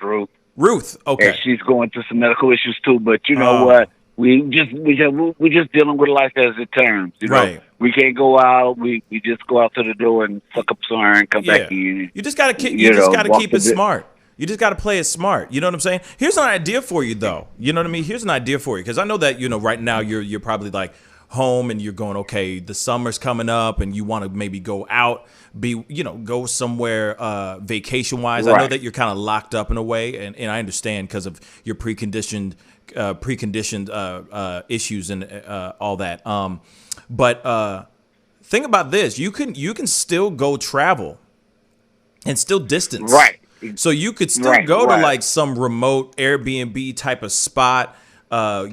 Ruth. Ruth. Okay. And she's going through some medical issues too, but you know what? We just dealing with life as it turns. Right. We can't go out. We just go out to the door and suck up some air and come back in. You just gotta keep. You just gotta keep it smart. You just got to play it smart. You know what I'm saying? Here's an idea for you, though. You know what I mean? Here's an idea for you, because I know that, you know, right now you're probably like home and you're going, okay, the summer's coming up and you want to maybe go out, go somewhere vacation-wise. Right. I know that you're kind of locked up in a way, and I understand because of your preconditioned issues and all that. But think about this: you can still go travel and still distance. Right. So you could still go to like some remote Airbnb type of spot, where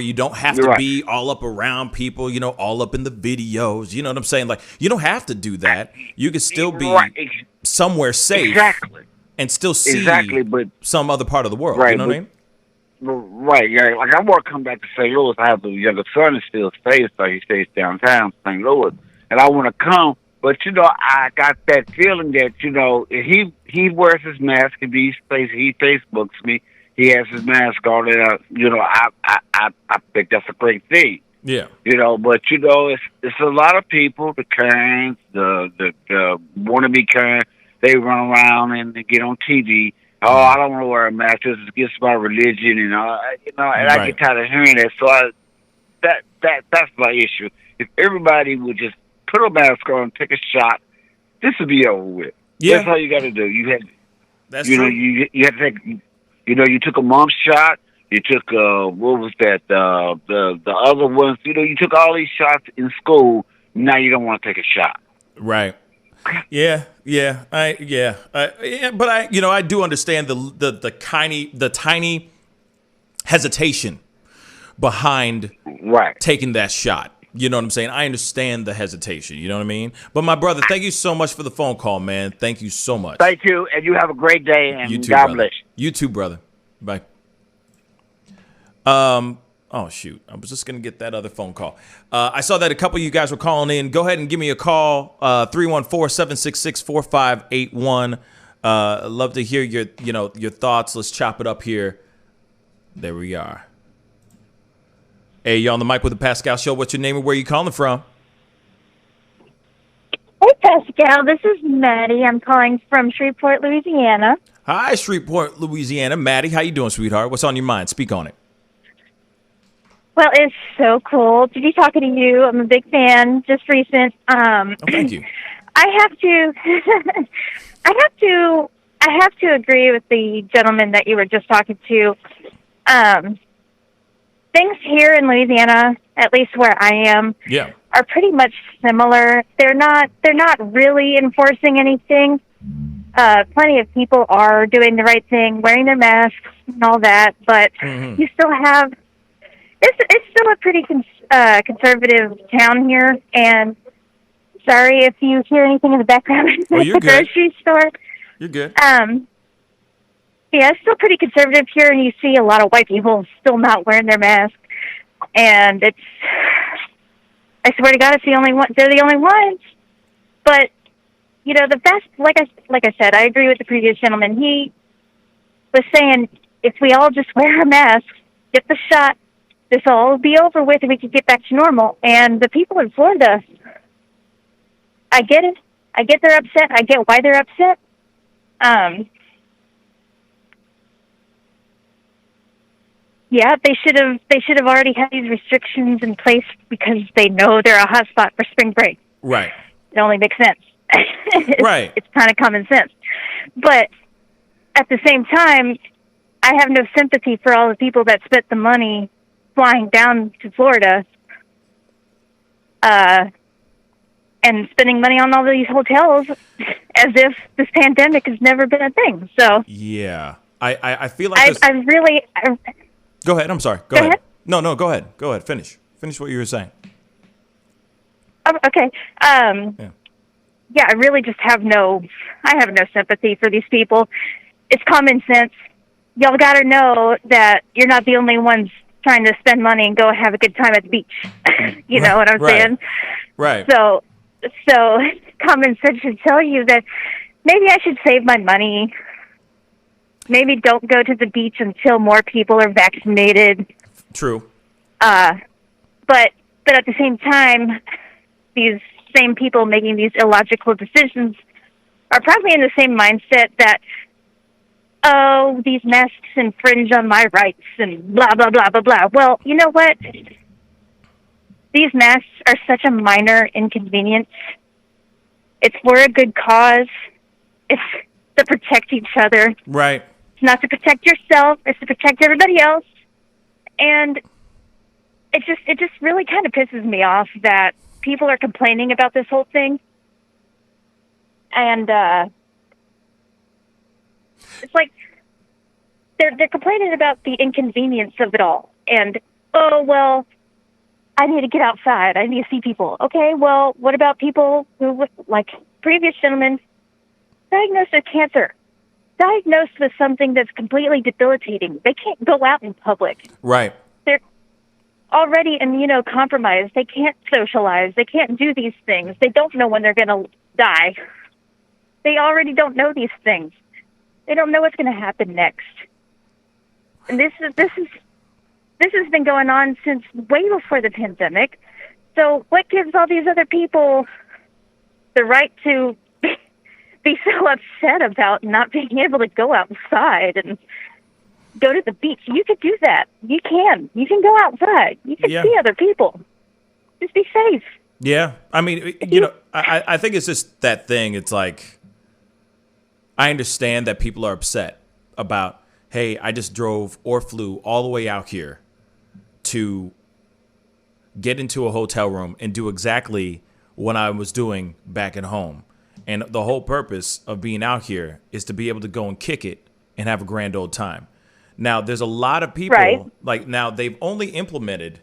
you don't have to be all up around people, all up in the videos. You know what I'm saying? Like, you don't have to do that. You could still be somewhere safe and still see but some other part of the world. You know what I mean? Right, yeah. Like, I want to come back to St. Louis. I have the younger son that still stays there. He stays downtown St. Louis. And I want to come. But, I got that feeling that, he wears his mask and he Facebooks me. He has his mask on, and, I think that's a great thing. Yeah. But, it's a lot of people, the Karens, the wannabe Karen, they run around and they get on TV. Oh, I don't want to wear a mask. This is against my religion, and I get tired of hearing that. So that's my issue. If everybody would just put a mask on, take a shot, this would be over with. Yeah. That's all you got to do. You had, that's true. You had to take, you took a mumps shot. You took what was that? The other ones. You took all these shots in school. Now you don't want to take a shot. Right. Yeah. But I do understand the tiny hesitation behind taking that shot. You know what I'm saying? I understand the hesitation. You know what I mean? But my brother, thank you so much for the phone call, man. Thank you so much. Thank you, and you have a great day, and you too, God brother. bless you. You too, brother. Bye. Oh, shoot. I was just going to get that other phone call. I saw that a couple of you guys were calling in. Go ahead and give me a call, 314-766-4581. I'd love to hear your thoughts. Let's chop it up here. There we are. Hey, you on the mic with the Pascal Show. What's your name and where are you calling from? Hey, Pascal. This is Maddie. I'm calling from Shreveport, Louisiana. Hi, Shreveport, Louisiana. Maddie, how you doing, sweetheart? What's on your mind? Speak on it. Well, it's so cool to be talking to you. I'm a big fan. Just recent. Thank you. I have to agree with the gentleman that you were just talking to. Things here in Louisiana, at least where I am, are pretty much similar. They're not really enforcing anything. Plenty of people are doing the right thing, wearing their masks and all that, but you still have. It's still a pretty conservative town here, and sorry if you hear anything in the background at the grocery store. You're good. Yeah, it's still pretty conservative here, and you see a lot of white people still not wearing their masks. And I swear to God, they're the only ones. But, the best, like I said, I agree with the previous gentleman. He was saying if we all just wear our masks, get the shot, this will all be over with and we can get back to normal. And the people in Florida, I get it. I get they're upset. I get why they're upset. Yeah, they should have already had these restrictions in place because they know they're a hot spot for spring break. Right. It only makes sense. Right. It's kind of common sense. But at the same time, I have no sympathy for all the people that spent the money flying down to Florida and spending money on all these hotels as if this pandemic has never been a thing. So yeah, I feel like Go ahead. I'm sorry. Go ahead. No, go ahead. Go ahead. Finish what you were saying. Okay. Yeah, I really just have no sympathy for these people. It's common sense. Y'all got to know that you're not the only ones trying to spend money and go have a good time at the beach. You know what I'm saying? Right. So common sense should tell you that maybe I should save my money. Maybe don't go to the beach until more people are vaccinated. True. But But at the same time, these same people making these illogical decisions are probably in the same mindset that, oh, these masks infringe on my rights and blah, blah, blah, blah, blah. Well, you know what? These masks are such a minor inconvenience. It's for a good cause. It's to protect each other. Right. It's not to protect yourself. It's to protect everybody else. And it just really kind of pisses me off that people are complaining about this whole thing. And it's like they're complaining about the inconvenience of it all. And, oh, well, I need to get outside. I need to see people. Okay, well, what about people who, like previous gentlemen, diagnosed with cancer, diagnosed with something that's completely debilitating? They can't go out in public. Right. They're already immunocompromised. They can't socialize. They can't do these things. They don't know when they're going to die. They already don't know these things. They don't know what's going to happen next. And this has been going on since way before the pandemic. So what gives all these other people the right to be so upset about not being able to go outside and go to the beach? You could do that. You can. You can go outside. You can see other people. Just be safe. Yeah. I mean, I think it's just that thing. It's like, I understand that people are upset about, hey, I just drove or flew all the way out here to get into a hotel room and do exactly what I was doing back at home. And the whole purpose of being out here is to be able to go and kick it and have a grand old time. Now, there's a lot of people, like now they've only implemented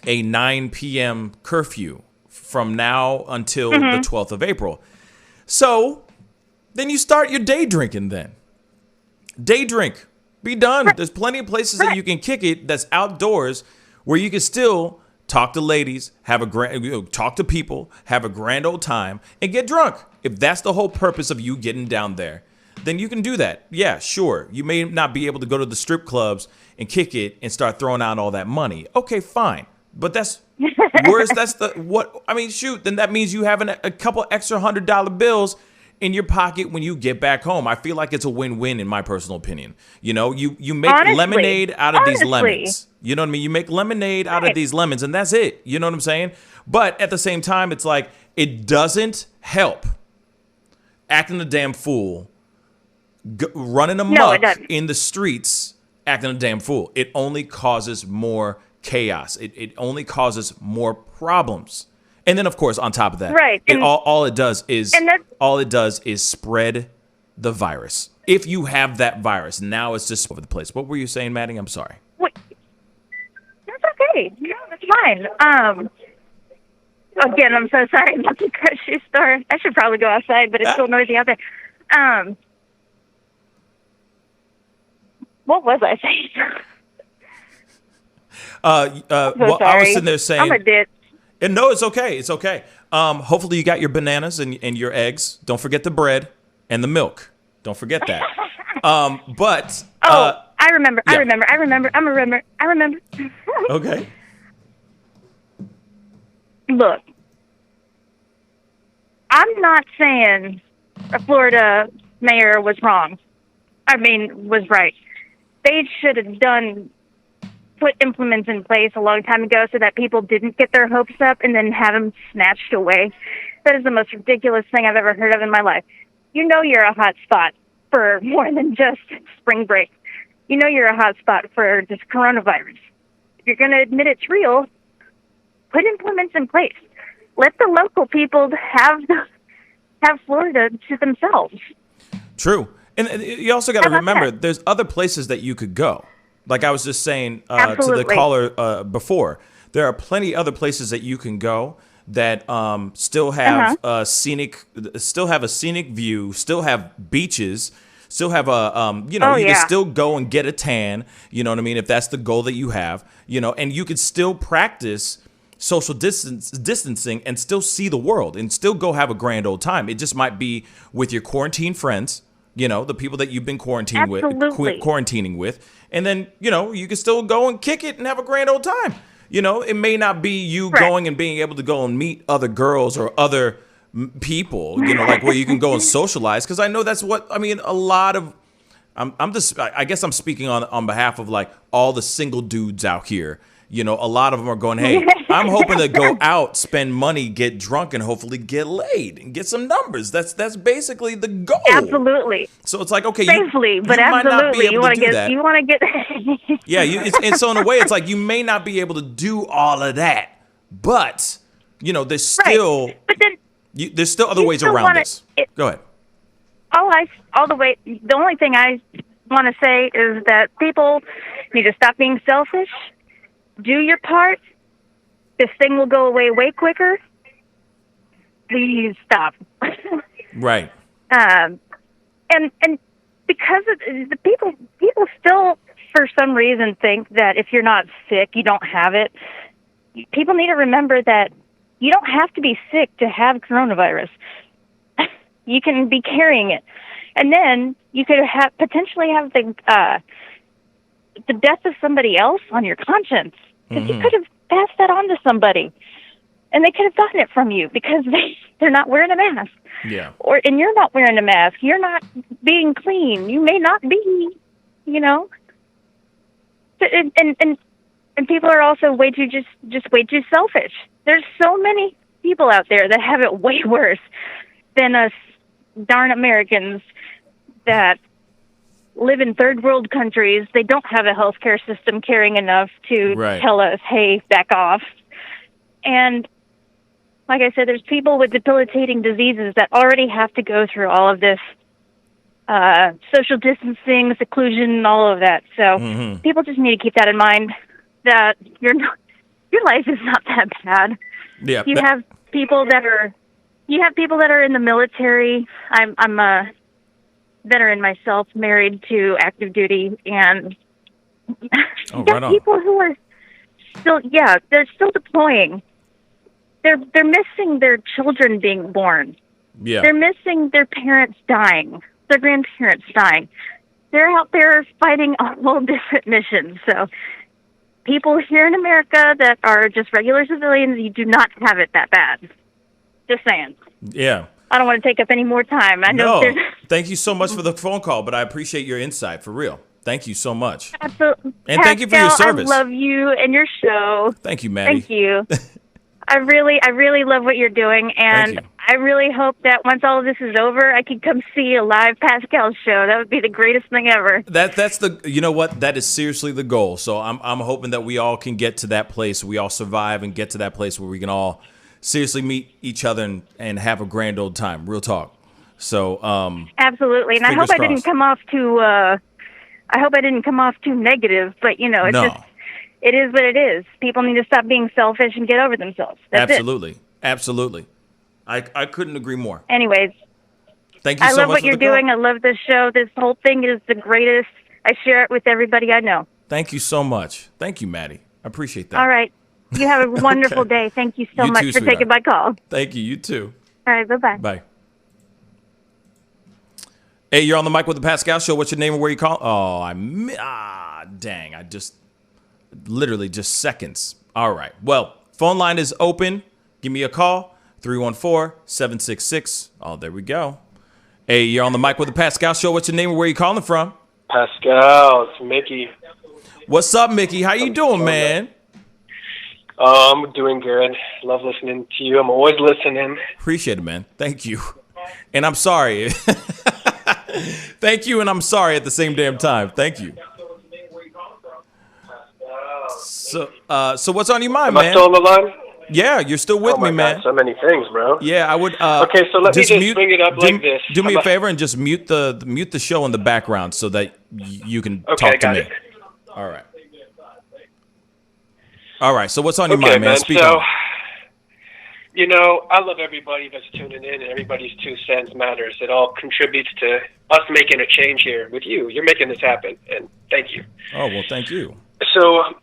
a 9 p.m. curfew from now until the 12th of April. So then you start your day drinking then. Day drink. Be done. There's plenty of places that you can kick it that's outdoors where you can still talk to ladies, have a talk to people, have a grand old time, and get drunk. If that's the whole purpose of you getting down there, then you can do that. Yeah, sure. You may not be able to go to the strip clubs and kick it and start throwing out all that money. Okay, fine. But that's worse. Then that means you have a couple extra $100 bills in your pocket when you get back home. I feel like it's a win-win in my personal opinion. You make lemonade out of these lemons. You know what I mean? You make lemonade out of these lemons, and that's it. You know what I'm saying? But at the same time, it's like it doesn't help acting a damn fool, running amok in the streets, acting a damn fool. It only causes more chaos. It only causes more problems. And then, of course, on top of that, all it does is spread the virus. If you have that virus, now it's just over the place. What were you saying, Maddie? I'm sorry. Wait. That's okay. No, that's fine. Again, I'm so sorry about the grocery store. I should probably go outside, but it's still noisy out there. What was I saying? Well, I was sitting there saying, I'm a ditz. And no, it's okay. It's okay. Hopefully you got your bananas and your eggs. Don't forget the bread and the milk. Don't forget that. I remember. I remember. Okay. Look, I'm not saying a Florida mayor was wrong. Was right. They should have put implements in place a long time ago so that people didn't get their hopes up and then have them snatched away. That is the most ridiculous thing I've ever heard of in my life. You know you're a hot spot for more than just spring break. You know you're a hot spot for just coronavirus. If you're going to admit it's real, put implements in place. Let the local people have Florida to themselves. True. And you also got to remember, there's other places that you could go. Like I was just saying to the caller before, there are plenty other places that you can go that still have a scenic view, still have beaches, still have you can still go and get a tan. You know what I mean? If that's the goal that you have, and you could still practice social distancing and still see the world and still go have a grand old time. It just might be with your quarantine friends. The people that you've been quarantining with. And then, you can still go and kick it and have a grand old time. it may not be you going and being able to go and meet other girls or other people, like where you can go and socialize. Because I know that's what, I mean, a lot of, I guess I'm speaking on behalf of like all the single dudes out here. A lot of them are going, hey, I'm hoping to go out, spend money, get drunk, and hopefully get laid and get some numbers. That's basically the goal. Absolutely. So it's like, okay, safely, but you might not be absolutely, able to do that. you want to get. Yeah, and so in a way, it's like you may not be able to do all of that, but there's still, but then there's still other ways around this. Go ahead. The only thing I want to say is that people need to stop being selfish. Do your part. This thing will go away way quicker. Please stop. Right. And because of the people still, for some reason, think that if you're not sick, you don't have it. People need to remember that you don't have to be sick to have coronavirus. You can be carrying it, and then you could potentially have the death of somebody else on your conscience, because you could have passed that on to somebody, and they could have gotten it from you because they're not wearing a mask. Yeah. And you're not wearing a mask. You're not being clean. You may not be, And people are also way too way too selfish. There's so many people out there that have it way worse than us darn Americans that live in third world countries. They don't have a healthcare system caring enough to tell us, hey, back off. And like I said, there's people with debilitating diseases that already have to go through all of this social distancing, seclusion, all of that. So people just need to keep that in mind, that your life is not that bad. Yeah. You have people that are in the military. I'm a veteran myself, married to active duty, and you got people who are still, they're still deploying. They're missing their children being born. Yeah. They're missing their parents dying, their grandparents dying. They're out there fighting all different missions. So people here in America that are just regular civilians, you do not have it that bad. Just saying. Yeah. I don't want to take up any more time. I know. No, thank you so much for the phone call, but I appreciate your insight, for real. Thank you so much. Absolutely. And thank you for your service. I love you and your show. Thank you, Maddie. Thank you. I really love what you're doing, and I really hope that once all of this is over, I can come see a live Pascal show. That would be the greatest thing ever. That's the, you know what? That is seriously the goal. So I'm hoping that we all can get to that place. We all survive and get to that place where we can all seriously meet each other and have a grand old time. Real talk. So absolutely, and I hope I didn't come off too. I hope I didn't come off too negative, but it's just, it is what it is. People need to stop being selfish and get over themselves. That's Absolutely. Absolutely. I couldn't agree more. Anyways, thank you so much. I love what you're doing. I love this show. This whole thing is the greatest. I share it with everybody I know. Thank you so much. Thank you, Maddie. I appreciate that. All right. You have a wonderful day. Thank you so much for taking my call. Thank you. You too. All right. Bye-bye. Bye. Hey, you're on the mic with the Pascal Show. What's your name and where you call? Oh, dang. I just literally just seconds. All right. Well, phone line is open. Give me a call. 314-766. Oh, there we go. Hey, you're on the mic with the Pascal Show. What's your name and where you calling from? Pascal, it's Mickey. What's up, Mickey? How you doing, man? I'm doing good. Love listening to you. I'm always listening. Appreciate it, man. Thank you. And I'm sorry. Thank you, and I'm sorry at the same damn time. Thank you. So what's on your mind, man? Am I still on the line? Yeah, you're still with me, man. God, so many things, bro. Yeah, I would. Okay, so let me just bring it up like this. Do me a favor and just mute the show in the background so that you can talk to me. It. All right. All right. So what's on your mind, man? Speak so, on. I love everybody that's tuning in, and everybody's 2 cents matters. It all contributes to us making a change here with you. You're making this happen, and thank you. Oh, well, thank you. So,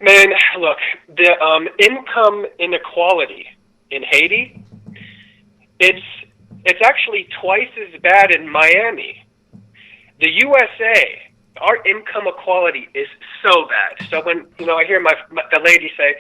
man, look, the income inequality in Haiti, it's actually twice as bad in Miami. The USA, our income equality is so bad. So when, I hear the lady say,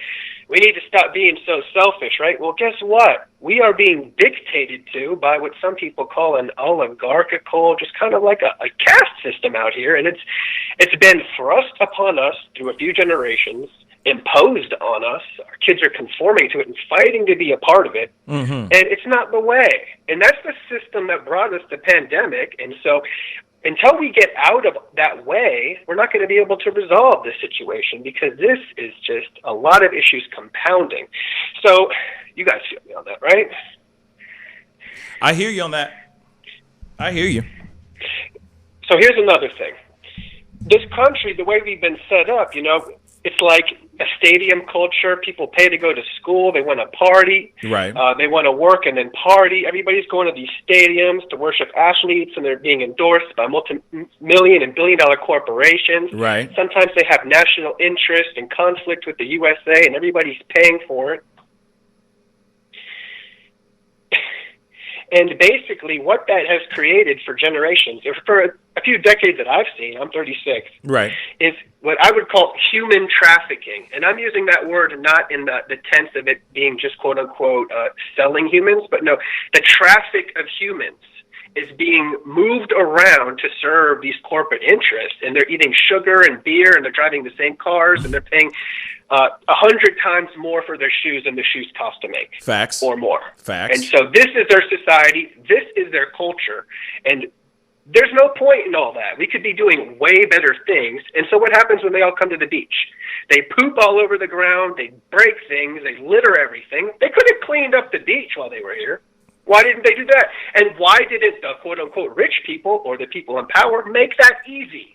we need to stop being so selfish, right? Well, guess what? We are being dictated to by what some people call an oligarchical, just kind of like a caste system out here. And it's been thrust upon us through a few generations, imposed on us. Our kids are conforming to it and fighting to be a part of it. Mm-hmm. And it's not the way. And that's the system that brought us the pandemic. And so until we get out of that way, we're not going to be able to resolve this situation, because this is just a lot of issues compounding. So you guys feel me on that, right? I hear you on that. I hear you. So here's another thing. This country, the way we've been set up, it's like a stadium culture. People pay to go to school. They want to party. Right. They want to work and then party. Everybody's going to these stadiums to worship athletes, and they're being endorsed by multi-million and billion-dollar corporations. Right. Sometimes they have national interest and conflict with the USA, and everybody's paying for it. And basically what that has created for generations, for a few decades that I've seen, I'm 36, right, is what I would call human trafficking. And I'm using that word not in the tense of it being just quote-unquote selling humans, but no, the traffic of humans is being moved around to serve these corporate interests. And they're eating sugar and beer, and they're driving the same cars, and they're paying 100 times more for their shoes than the shoes cost to make. Facts. Or more. Facts. And so this is their society. This is their culture. And there's no point in all that. We could be doing way better things. And so what happens when they all come to the beach? They poop all over the ground. They break things. They litter everything. They could have cleaned up the beach while they were here. Why didn't they do that? And why didn't the quote-unquote rich people or the people in power make that easy?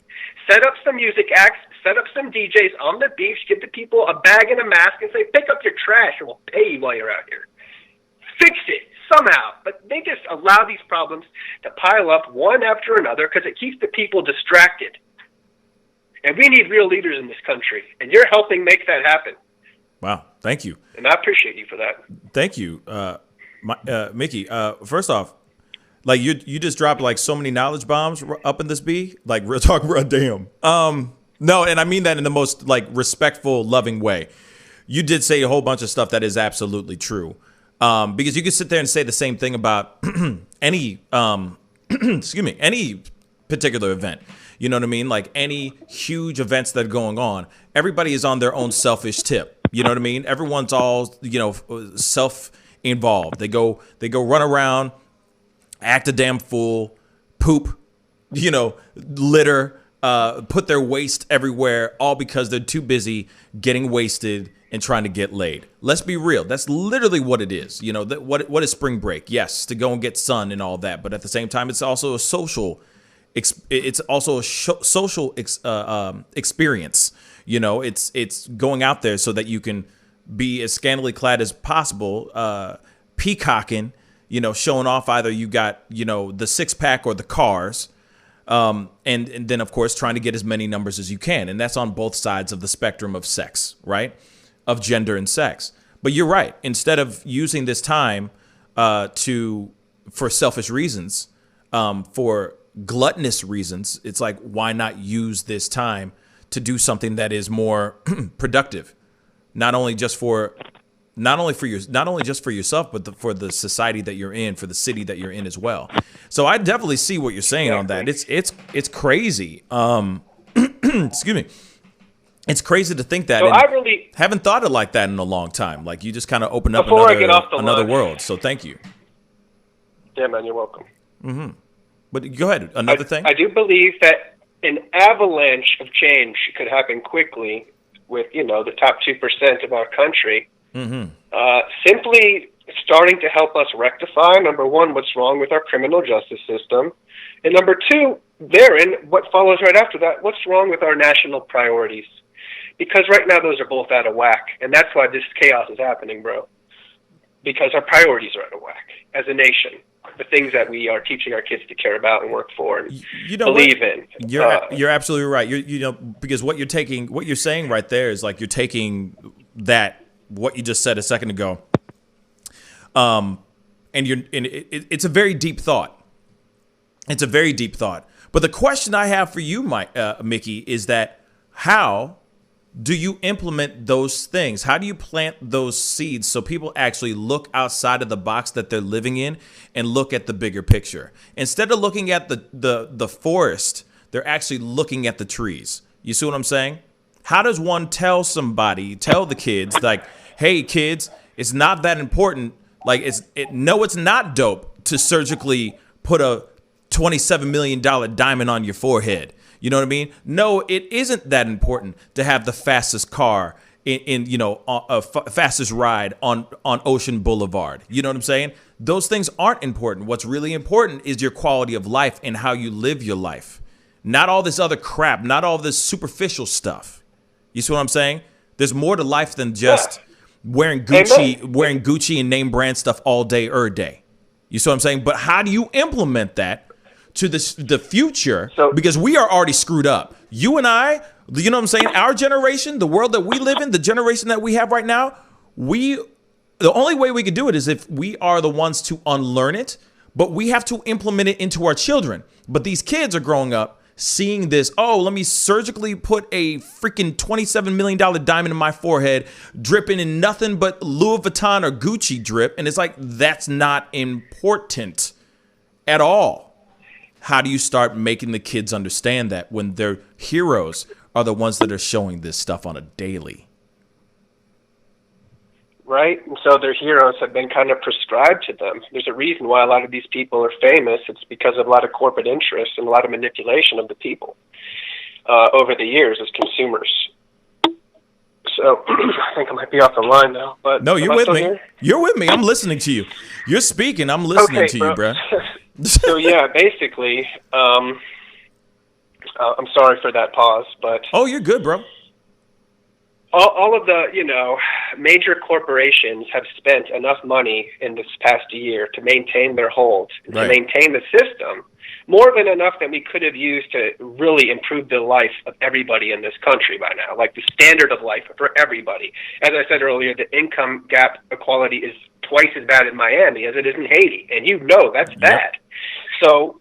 Set up some music acts, set up some DJs on the beach, give the people a bag and a mask, and say, pick up your trash and we'll pay you while you're out here. Fix it somehow. But they just allow these problems to pile up one after another because it keeps the people distracted. And we need real leaders in this country, and you're helping make that happen. Wow, thank you. And I appreciate you for that. Thank you, Mickey. First off, like you just dropped like so many knowledge bombs up in this B. Like real talk, bro. Damn. No, and I mean that in the most like respectful, loving way. You did say a whole bunch of stuff that is absolutely true. Because you could sit there and say the same thing about any any particular event. You know what I mean? Like any huge events that are going on, everybody is on their own selfish tip. You know what I mean? Everyone's all, self-involved. They go run around, act a damn fool, poop, litter, put their waste everywhere, all because they're too busy getting wasted and trying to get laid. Let's be real. That's literally what it is. What is spring break? Yes, to go and get sun and all that. But at the same time, it's also a social experience. It's going out there so that you can be as scantily clad as possible, peacocking, showing off either you got, the six-pack or the cars. And then, of course, trying to get as many numbers as you can. And that's on both sides of the spectrum of sex, right? Of gender and sex. But you're right. Instead of using this time for selfish reasons, for gluttonous reasons, it's like, why not use this time to do something that is more productive, not only just for yourself, but for the society that you're in, for the city that you're in as well. So I definitely see what you're saying on that. It's crazy. Excuse me. It's crazy to think that. So I really haven't thought it like that in a long time. Like you just kind of opened up another world. So thank you. Yeah, man, you're welcome. Mm-hmm. But go ahead. Another thing. I do believe that an avalanche of change could happen quickly with, the top 2% of our country. Mm-hmm. Simply starting to help us rectify, number one, what's wrong with our criminal justice system. And number two, therein, what follows right after that, what's wrong with our national priorities? Because right now those are both out of whack. And that's why this chaos is happening, bro. Because our priorities are out of whack as a nation. The things that we are teaching our kids to care about and work for and believe in. You're absolutely right. Because what you're saying right there is like you're taking what you just said a second ago, and it's a very deep thought. It's a very deep thought. But the question I have for you, Mickey, is that how do you implement those things? How do you plant those seeds so people actually look outside of the box that they're living in and look at the bigger picture? Instead of looking at the forest, they're actually looking at the trees. You see what I'm saying? How does one tell the kids, like, hey, kids, it's not that important. Like, it's not dope to surgically put a $27 million diamond on your forehead. You know what I mean? No, it isn't that important to have the fastest car fastest ride on Ocean Boulevard. You know what I'm saying? Those things aren't important. What's really important is your quality of life and how you live your life. Not all this other crap, not all this superficial stuff. You see what I'm saying? There's more to life than just wearing Gucci and name brand stuff all day, every day. You see what I'm saying? But how do you implement that to the future? Because we are already screwed up. You and I, you know what I'm saying? Our generation, the world that we live in, the generation that we have right now, the only way we could do it is if we are the ones to unlearn it, but we have to implement it into our children. But these kids are growing up seeing this, let me surgically put a freaking $27 million diamond in my forehead, dripping in nothing but Louis Vuitton or Gucci drip. And it's like, that's not important at all. How do you start making the kids understand that when their heroes are the ones that are showing this stuff on a daily? Right? And so their heroes have been kind of prescribed to them. There's a reason why a lot of these people are famous. It's because of a lot of corporate interests and a lot of manipulation of the people over the years as consumers. So I think I might be off the line now. But no, you're with me. Here? You're with me. I'm listening to you. You're speaking. I'm listening to you, bro. So yeah, basically, I'm sorry for that pause, but you're good, bro. All of the major corporations have spent enough money in this past year to maintain their hold, to maintain the system, more than enough that we could have used to really improve the life of everybody in this country by now, like the standard of life for everybody. As I said earlier, the income gap equality is twice as bad in Miami as it is in Haiti, and that's bad. So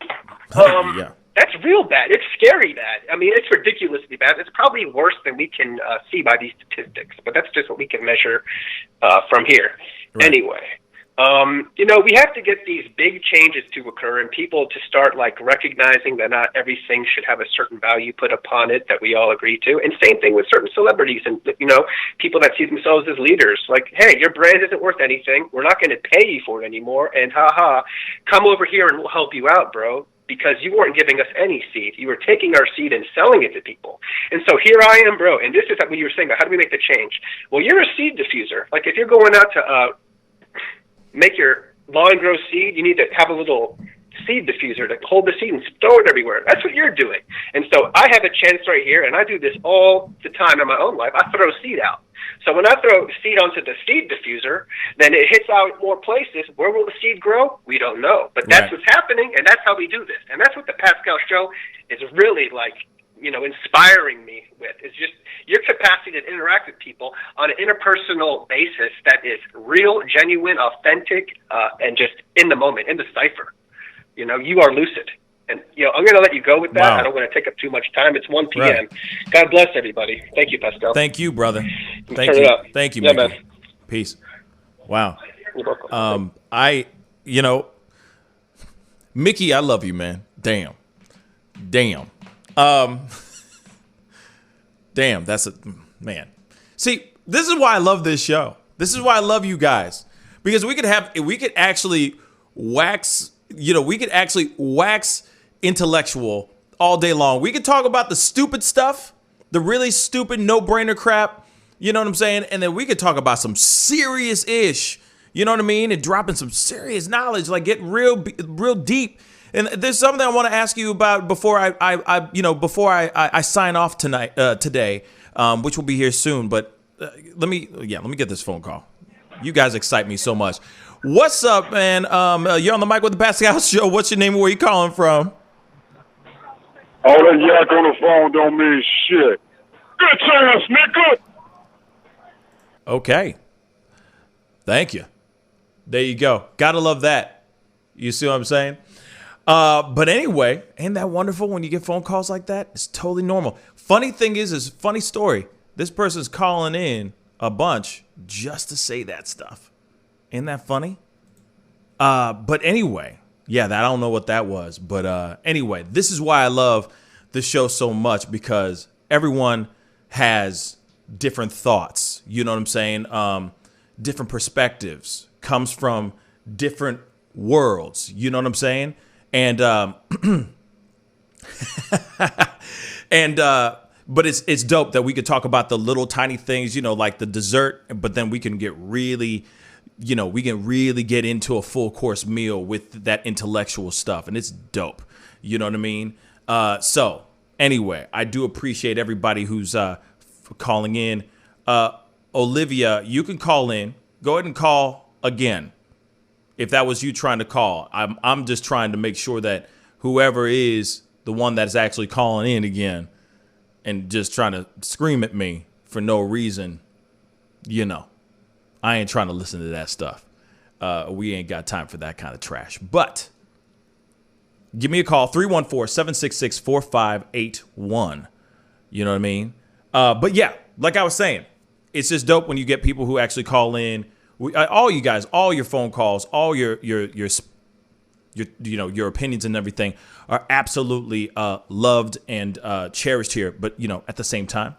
that's real bad. It's scary bad. I mean, it's ridiculously bad. It's probably worse than we can see by these statistics, but that's just what we can measure from here. Right. Anyway, we have to get these big changes to occur and people to start recognizing that not everything should have a certain value put upon it that we all agree to. And same thing with certain celebrities and, people that see themselves as leaders. Like, hey, your brand isn't worth anything. We're not going to pay you for it anymore. And come over here and we'll help you out, bro. Because you weren't giving us any seed. You were taking our seed and selling it to people. And so here I am, bro. And this is what you were saying about how do we make the change? Well, you're a seed diffuser. Like if you're going out to make your lawn grow seed, you need to have a little seed diffuser to hold the seed and throw it everywhere. That's what you're doing. And so I have a chance right here, and I do this all the time in my own life. I throw seed out. So when I throw seed onto the seed diffuser, then it hits out more places. Where will the seed grow? We don't know. But that's what's happening, and that's how we do this. And that's what the Pascal Show is really inspiring me with, is just your capacity to interact with people on an interpersonal basis that is real, genuine, authentic, and just in the moment, in the cipher. You are lucid. And, I'm going to let you go with that. Wow. I don't want to take up too much time. It's 1 p.m. Right. God bless everybody. Thank you, Pascal. Thank you, brother. Thank you. Thank you, Mickey. Man. Peace. Wow. You're welcome. Mickey, I love you, man. Damn. Damn, that's man. See, this is why I love this show. This is why I love you guys. Because we could actually wax intellectual all day long. We could talk about the stupid stuff, the really stupid no-brainer crap, you know what I'm saying? And then we could talk about some serious-ish, you know what I mean? And dropping some serious knowledge, get real deep. And there's something I want to ask you about before I sign off today, which will be here soon. But let me get this phone call. You guys excite me so much. What's up, man? You're on the mic with the Pascal Show. What's your name and where you calling from? All that yak on the phone don't mean shit. Good chance, nigga. Okay. Thank you. There you go. Gotta love that. You see what I'm saying? But anyway, ain't that wonderful when you get phone calls like that? It's totally normal. Funny thing is funny story. This person's calling in a bunch just to say that stuff. Isn't that funny? But anyway, yeah, I don't know what that was. But anyway, this is why I love the show so much, because everyone has different thoughts. You know what I'm saying? Different perspectives, comes from different worlds. You know what I'm saying? And but it's dope that we could talk about the little tiny things, like the dessert, but then we can get really, get into a full course meal with that intellectual stuff. And it's dope. You know what I mean? So anyway, I do appreciate everybody who's calling in. Olivia, you can call in. Go ahead and call again. If that was you trying to call, I'm just trying to make sure that whoever is the one that's actually calling in again and just trying to scream at me for no reason, I ain't trying to listen to that stuff. We ain't got time for that kind of trash. But give me a call, 314-766-4581. You know what I mean? But yeah, like I was saying, it's just dope when you get people who actually call in. All you guys, all your phone calls, all your opinions and everything are absolutely loved and cherished here. But at the same time,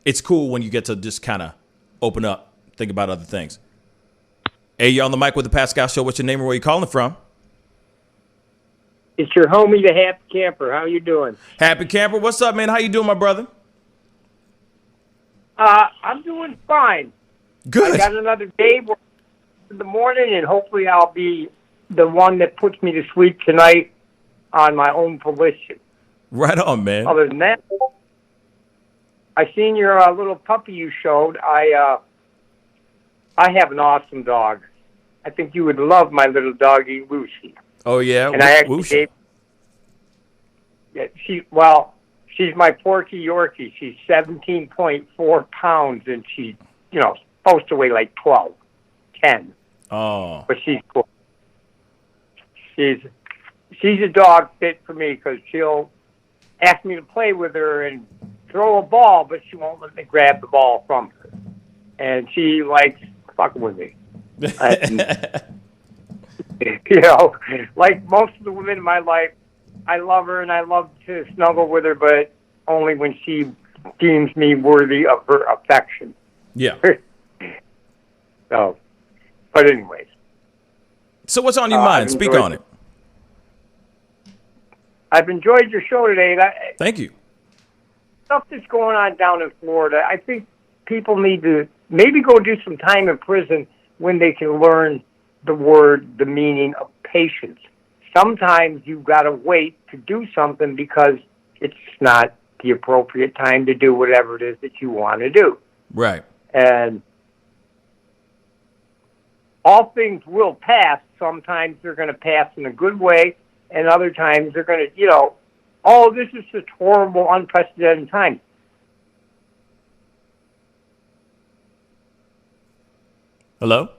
it's cool when you get to just kind of open up, think about other things. Hey, you're on the mic with the Pascal Show. What's your name and where you calling from? It's your homie, the Happy Camper. How you doing? Happy Camper. What's up, man? How you doing, my brother? I'm doing fine. Good. I got another day in the morning, and hopefully I'll be the one that puts me to sleep tonight on my own volition. Right on, man. Other than that, I seen your little puppy you showed. I have an awesome dog. I think you would love my little doggy, Lucy. Oh, yeah? And I actually she's my Porky Yorkie. She's 17.4 pounds, and she's, supposed to weigh like 10. Oh. But she's cool. She's a dog fit for me because she'll ask me to play with her and throw a ball, but she won't let me grab the ball from her. And she likes fucking with me. Like most of the women in my life, I love her and I love to snuggle with her, but only when she deems me worthy of her affection. Yeah. So, but anyways. So what's on your mind? Speak on it. I've enjoyed your show today. Thank you. Stuff that's going on down in Florida, I think people need to maybe go do some time in prison when they can learn the meaning of patience. Sometimes you've got to wait to do something because it's not the appropriate time to do whatever it is that you want to do. Right. And all things will pass. Sometimes they're going to pass in a good way, and other times they're going to, this is just horrible, unprecedented time. Hello?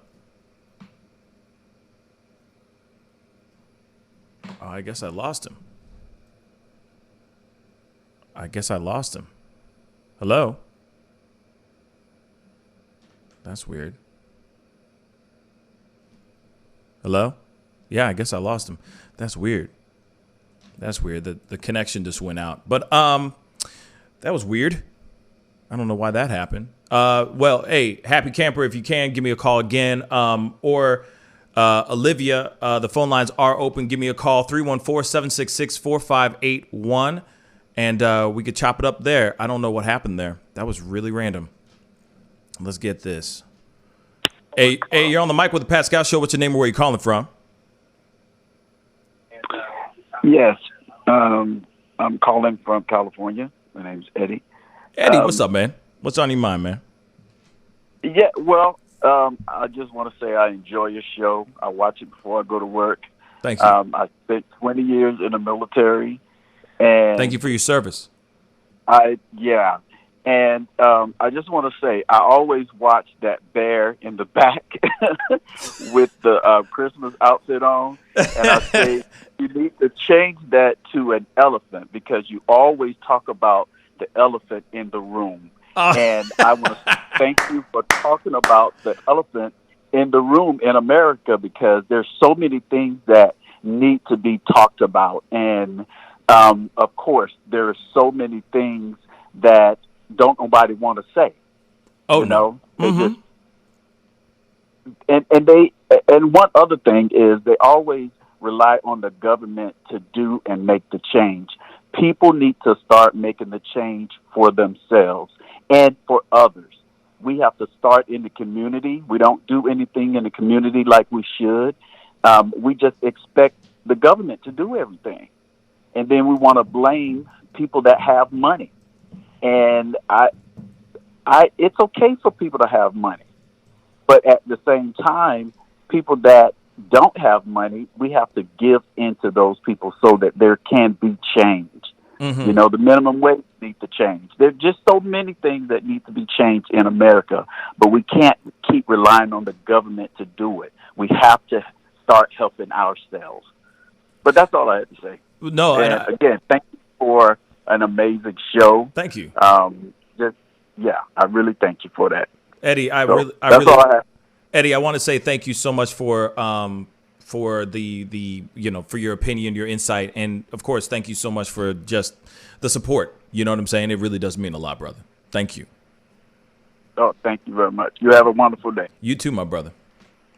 Oh, I guess I lost him. Hello? That's weird. Hello? Yeah, I guess I lost him. That's weird. The connection just went out. But that was weird. I don't know why that happened. Well, hey, Happy Camper, if you can, give me a call again. Or Olivia, the phone lines are open. Give me a call, 314-766-4581. And we could chop it up there. I don't know what happened there. That was really random. Let's get this. Hey, you're on the mic with the Pascal Show. What's your name and where you calling from? Yes. I'm calling from California. My name's Eddie. Eddie, what's up, man? What's on your mind, man? Yeah, well, I just want to say I enjoy your show. I watch it before I go to work. Thank you. I spent 20 years in the military. And thank you for your service. Yeah. And I just want to say, I always watch that bear in the back with the Christmas outfit on. And I say, you need to change that to an elephant because you always talk about the elephant in the room. And I want to thank you for talking about the elephant in the room in America because there's so many things that need to be talked about. And, of course, there are so many things that don't nobody want to say. Oh, you know? Mm-hmm. And one other thing is they always rely on the government to do and make the change. People need to start making the change for themselves and for others. We have to start in the community. We don't do anything in the community like we should. We just expect the government to do everything. And then we want to blame people that have money. And it's okay for people to have money. But at the same time, people that don't have money, we have to give into those people so that there can be change. Mm-hmm. You know, the minimum wage needs to change. There's just so many things that need to be changed in America, but we can't keep relying on the government to do it. We have to start helping ourselves. But that's all I have to say. No, and again, thank you for an amazing show. Thank you. I really thank you for that. Eddie, All I have. Eddie, I want to say thank you so much for the for your opinion, your insight, and of course, thank you so much for just the support. You know what I'm saying? It really does mean a lot, brother. Thank you. Oh, thank you very much. You have a wonderful day. You too, my brother.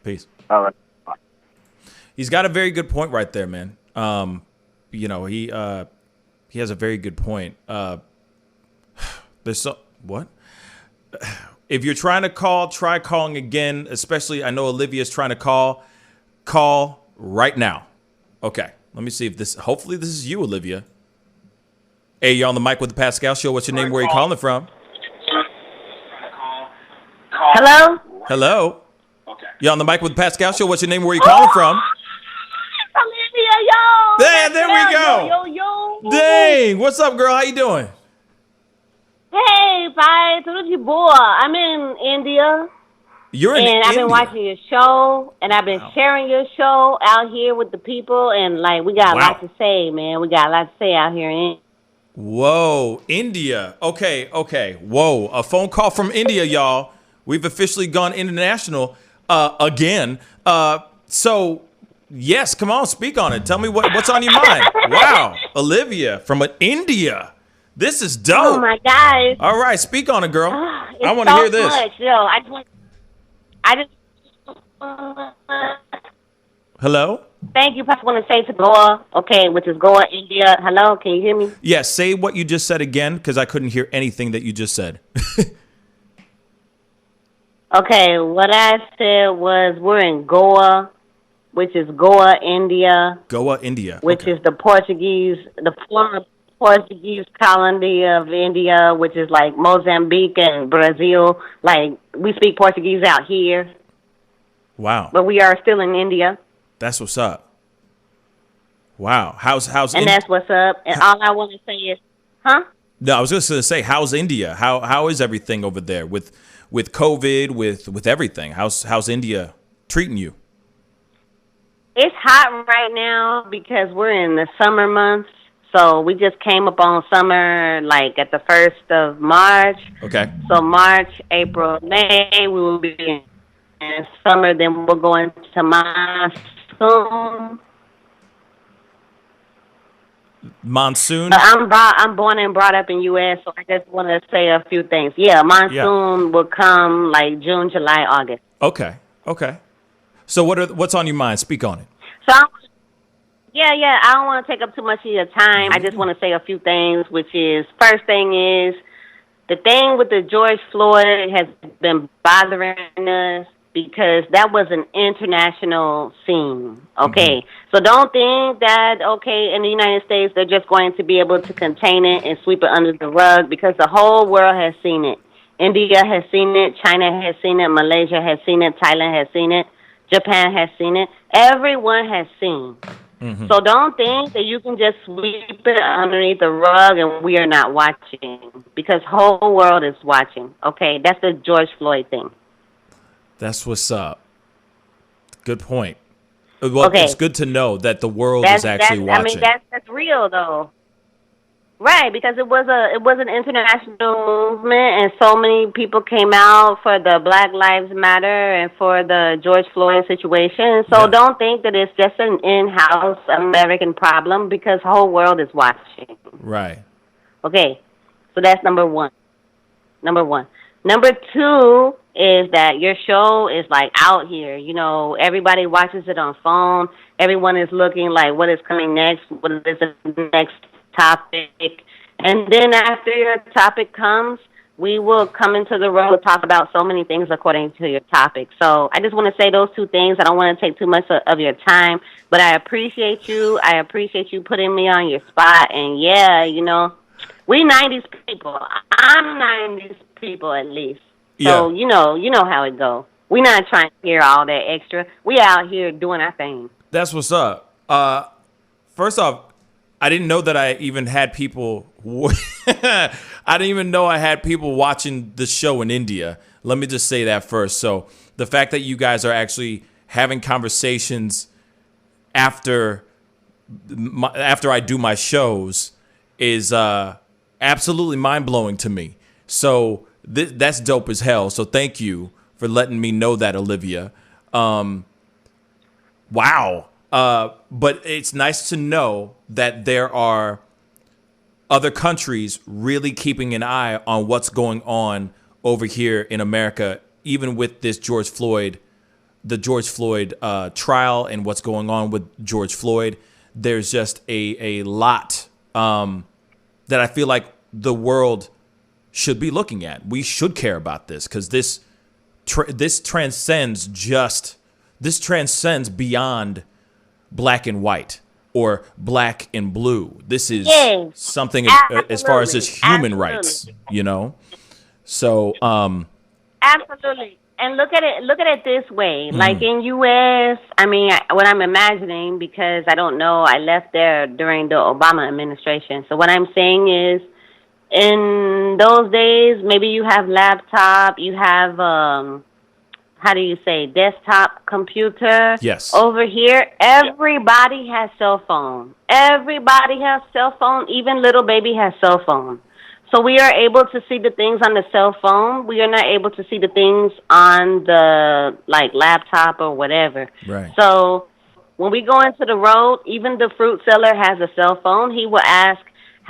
Peace. All right. Bye. He's got a very good point right there, man. He has a very good point. What? If you're trying to call, try calling again. Especially, I know Olivia's trying to call. Call right now. Okay, let me see if this. Hopefully, this is you, Olivia. Hey, you're on the mic with the Pascal Show. What's your name? Where are you calling from? Hello. Hello. Okay. You're on the mic with the Pascal Show. What's your name? Where are you calling from? Olivia, yo. There we go. Yo. Dang. What's up, girl? How you doing? Hey, bye. Tudo boa. I'm in India. You're in India? And I've been watching your show, and I've been sharing your show out here with the people, and, we got a lot to say, man. We got a lot to say out here in Whoa, India. Okay. Whoa, a phone call from India, y'all. We've officially gone international again. So, yes, come on, speak on it. Tell me what's on your mind. Wow, Olivia from India. This is dope. Oh, my gosh. All right, speak on it, girl. I want to hear this. Much. Yo, I just Hello? Thank you. I just want to say to Goa, which is Goa, India. Hello, can you hear me? Yes, say what you just said again, because I couldn't hear anything that you just said. Okay, what I said was we're in Goa, which is Goa, India. Goa, India. Which is the former Portuguese colony of India, which is like Mozambique and Brazil. Like, we speak Portuguese out here. Wow. But we are still in India. That's what's up. Wow. How's that's what's up. And all I want to say is, huh? No, I was just going to say, how's India? How is everything over there with COVID, with everything? How's India treating you? It's hot right now because we're in the summer months. So we just came up on summer, at the 1st of March. Okay. So March, April, May, we will be in summer. Then we're going to monsoon. Monsoon? I'm born and brought up in U.S., so I just want to say a few things. Yeah, monsoon will come June, July, August. Okay. So what's on your mind? Speak on it. So I don't want to take up too much of your time. I just want to say a few things, which is, first thing is, the thing with the George Floyd has been bothering us because that was an international scene, okay? Mm-hmm. So don't think that, in the United States, they're just going to be able to contain it and sweep it under the rug because the whole world has seen it. India has seen it, China has seen it, Malaysia has seen it, Thailand has seen it, Japan has seen it. Everyone has seen So don't think that you can just sweep it underneath the rug and we are not watching, because whole world is watching. Okay, that's the George Floyd thing. That's what's up. Good point. Well, Okay. it's good to know that the world is actually watching. That's real though. Right, because it was an international movement, and so many people came out for the Black Lives Matter and for the George Floyd situation. So don't think that it's just an in-house American problem, because the whole world is watching. Right. Okay, so that's number one. Number two is that your show is like out here. You know, everybody watches it on phone. Everyone is looking like, what is coming next? What is the next topic? And then after your topic comes, we will come into the room to talk about so many things according to your topic. So I just want to say those two things. I don't want to take too much of your time, but I appreciate you. I appreciate you putting me on your spot. And yeah, you know, we 90s people. I'm 90s people at least. So you know how it goes. We're not trying to hear all that extra. We out here doing our thing. That's what's up. First off, I didn't know that I even had people. I didn't even know I had people watching the show in India. Let me just say that first. So the fact that you guys are actually having conversations after I do my shows is absolutely mind blowing to me. So that's dope as hell. So thank you for letting me know that, Olivia. Wow. But it's nice to know that there are other countries really keeping an eye on what's going on over here in America, even with this the George Floyd trial and what's going on with George Floyd. There's just a lot that I feel like the world should be looking at. We should care about this, because this transcends beyond black and white or black and blue. This is something as far as just human rights, you know? So, absolutely. And look at it this way. Like in U.S., I mean, what I'm imagining, because I don't know, I left there during the Obama administration. So what I'm saying is, in those days, maybe you have laptop, you have, how do you say, desktop computer. Yes. Over here, everybody has cell phone. Everybody has cell phone. Even little baby has cell phone. So we are able to see the things on the cell phone. We are not able to see the things on the, like, laptop or whatever. Right. So when we go into the road, even the fruit seller has a cell phone. He will ask,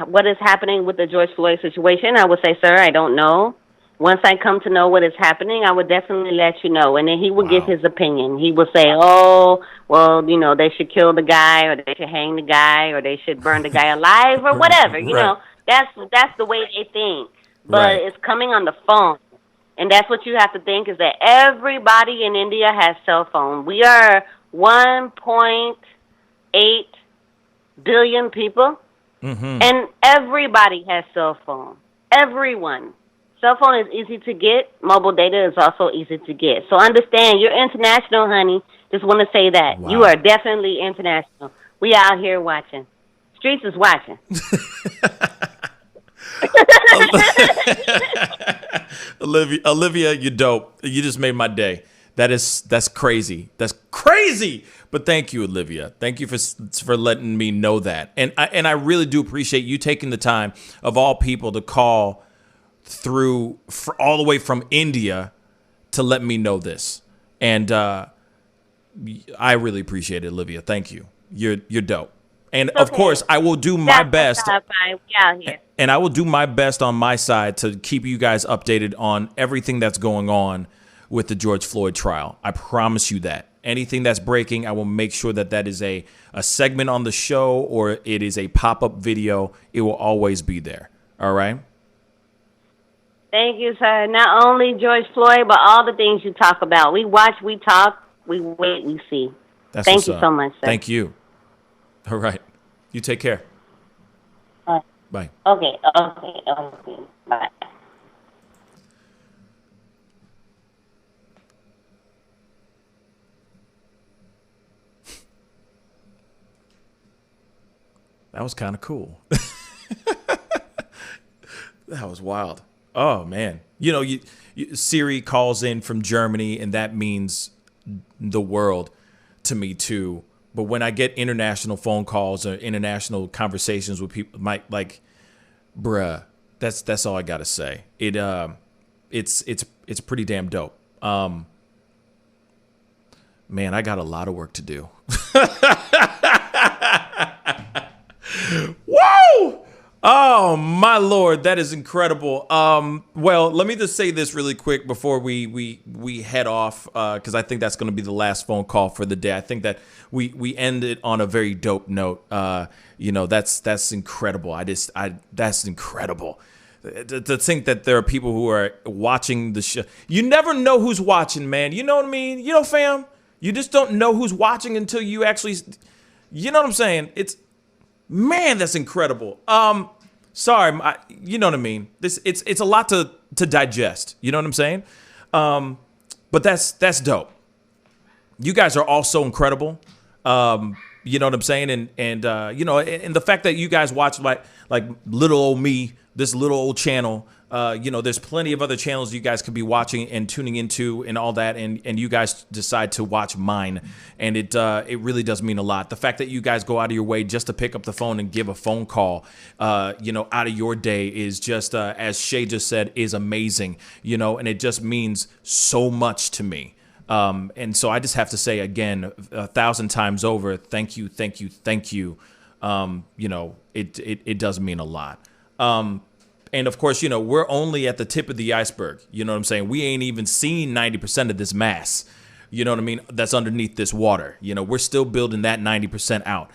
what is happening with the George Floyd situation? I would say, sir, I don't know. Once I come to know what is happening, I would definitely let you know. And then he would give his opinion. He would say, oh, well, you know, they should kill the guy, or they should hang the guy, or they should burn the guy alive, or whatever. You know, that's the way they think. But it's coming on the phone. And that's what you have to think, is that everybody in India has cell phone. We are 1.8 billion people, and everybody has cell phone. Everyone. Cell phone is easy to get. Mobile data is also easy to get. So understand, you're international, honey. Just want to say that. Wow. You are definitely international. We out here watching. Streets is watching. Olivia, you're dope. You just made my day. That's crazy. That's crazy. But thank you, Olivia. Thank you for letting me know that. And I really do appreciate you taking the time, of all people, to call through all the way from India to let me know this. And I really appreciate it, Olivia. Thank you. You're dope. And of course, I will do my best. And I will do my best on my side to keep you guys updated on everything that's going on with the George Floyd trial. I promise you that. Anything that's breaking, I will make sure that is a segment on the show, or it is a pop-up video. It will always be there. All right? Thank you, sir. Not only George Floyd, but all the things you talk about. We watch, we talk, we wait, we see. Thank you so much, sir. Thank you. All right. You take care. Bye. Okay. Bye. That was kind of cool. That was wild. Oh, man. You know, Siri calls in from Germany, and that means the world to me, too. But when I get international phone calls or international conversations with people, like, bruh, that's all I got to say. It's pretty damn dope. Man, I got a lot of work to do. Woo! Oh, my Lord, that is incredible. Well, let me just say this really quick before we head off, because I think that's going to be the last phone call for the day. I think that we end it on a very dope note. You know, that's incredible. That's incredible. To think that there are people who are watching the show. You never know who's watching, man. You know what I mean? You know, fam? You just don't know who's watching until you actually, you know what I'm saying? Man, that's incredible. Sorry, you know what I mean. It's a lot to digest. You know what I'm saying? But that's dope. You guys are all so incredible. You know what I'm saying? And you know, and the fact that you guys watch like little old me, this little old channel. You know, there's plenty of other channels you guys could be watching and tuning into and all that, and you guys decide to watch mine, and it really does mean a lot. The fact that you guys go out of your way just to pick up the phone and give a phone call, you know, out of your day is just, as Shay just said, is amazing, you know, and it just means so much to me. And so I just have to say again, 1,000 times over, thank you. You know, it does mean a lot. And of course, you know, we're only at the tip of the iceberg. You know what I'm saying? We ain't even seen 90% of this mass. You know what I mean? That's underneath this water. You know, we're still building that 90% out.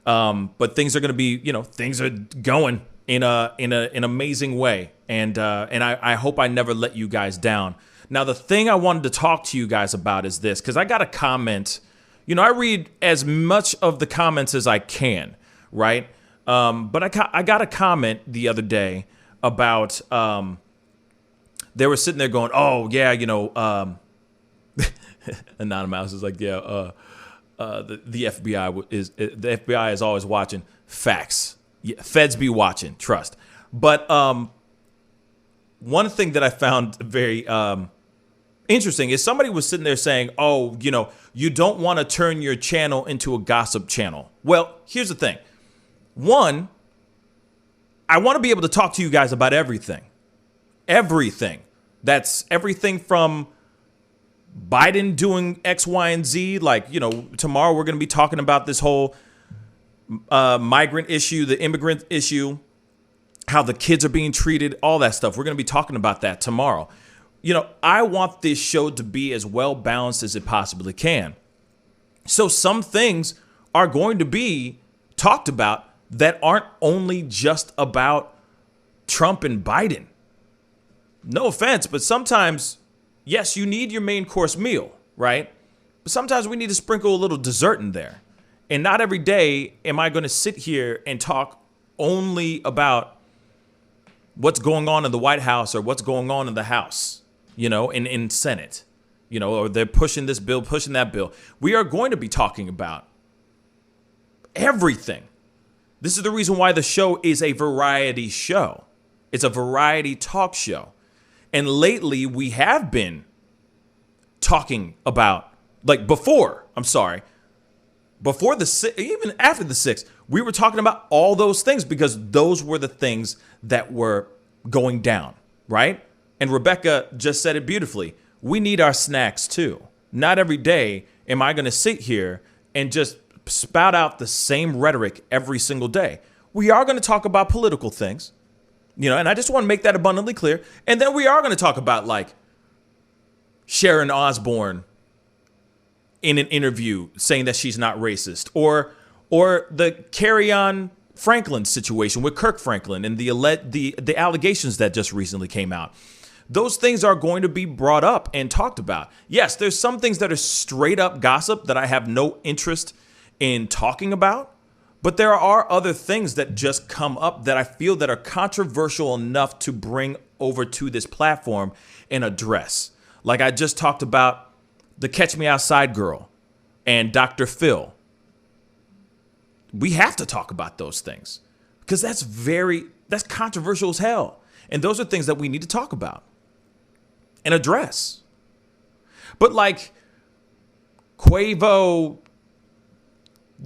But things are going to be, you know, things are going in an amazing way. And I hope I never let you guys down. Now, the thing I wanted to talk to you guys about is this, because I got a comment. You know, I read as much of the comments as I can, right? But I got a comment the other day about they were sitting there going, oh yeah, you know, Anonymous is like, yeah, the FBI is always watching. Facts. Yeah, feds be watching, trust. But one thing that I found very interesting is somebody was sitting there saying, oh, you know, you don't want to turn your channel into a gossip channel. Well, here's the thing. One, I want to be able to talk to you guys about everything. Everything. That's everything from Biden doing X, Y, and Z. Like, you know, tomorrow we're going to be talking about this whole migrant issue, the immigrant issue, how the kids are being treated, all that stuff. We're going to be talking about that tomorrow. You know, I want this show to be as well balanced as it possibly can. So some things are going to be talked about that aren't only just about Trump and Biden. No offense, but sometimes, yes, you need your main course meal, right? But sometimes we need to sprinkle a little dessert in there. And not every day am I going to sit here and talk only about what's going on in the White House or what's going on in the House, you know, in Senate, you know, or they're pushing this bill, pushing that bill. We are going to be talking about everything. This is the reason why the show is a variety show. It's a variety talk show. And lately we have been talking about, like before the 6th, even after the 6th, we were talking about all those things because those were the things that were going down, right? And Rebecca just said it beautifully. We need our snacks too. Not every day am I going to sit here and just spout out the same rhetoric every single day. We are going to talk about political things, you know, and I just want to make that abundantly clear. And then we are going to talk about like Sharon Osbourne in an interview saying that she's not racist, or the Carry-On Franklin situation with Kirk Franklin and the allegations that just recently came out. Those things are going to be brought up and talked about. Yes, there's some things that are straight up gossip that I have no interest in talking about, but there are other things that just come up that I feel that are controversial enough to bring over to this platform and address. Like I just talked about the Catch Me Outside girl and Dr. Phil. we have to talk about those things because that's controversial as hell. And those are things that we need to talk about and address. But like Quavo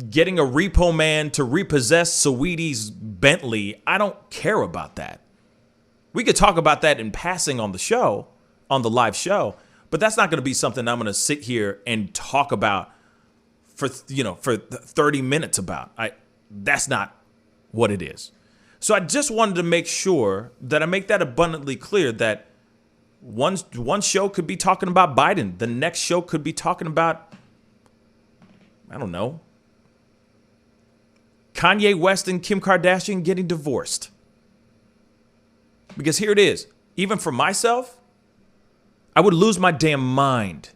getting a repo man to repossess Saweetie's Bentley, I don't care about that. We could talk about that in passing on the show, on the live show, but that's not going to be something I'm going to sit here and talk about for 30 minutes about. That's not what it is. So I just wanted to make sure that I make that abundantly clear that one show could be talking about Biden. The next show could be talking about, I don't know, Kanye West and Kim Kardashian getting divorced. Because here it is. Even for myself, I would lose my damn mind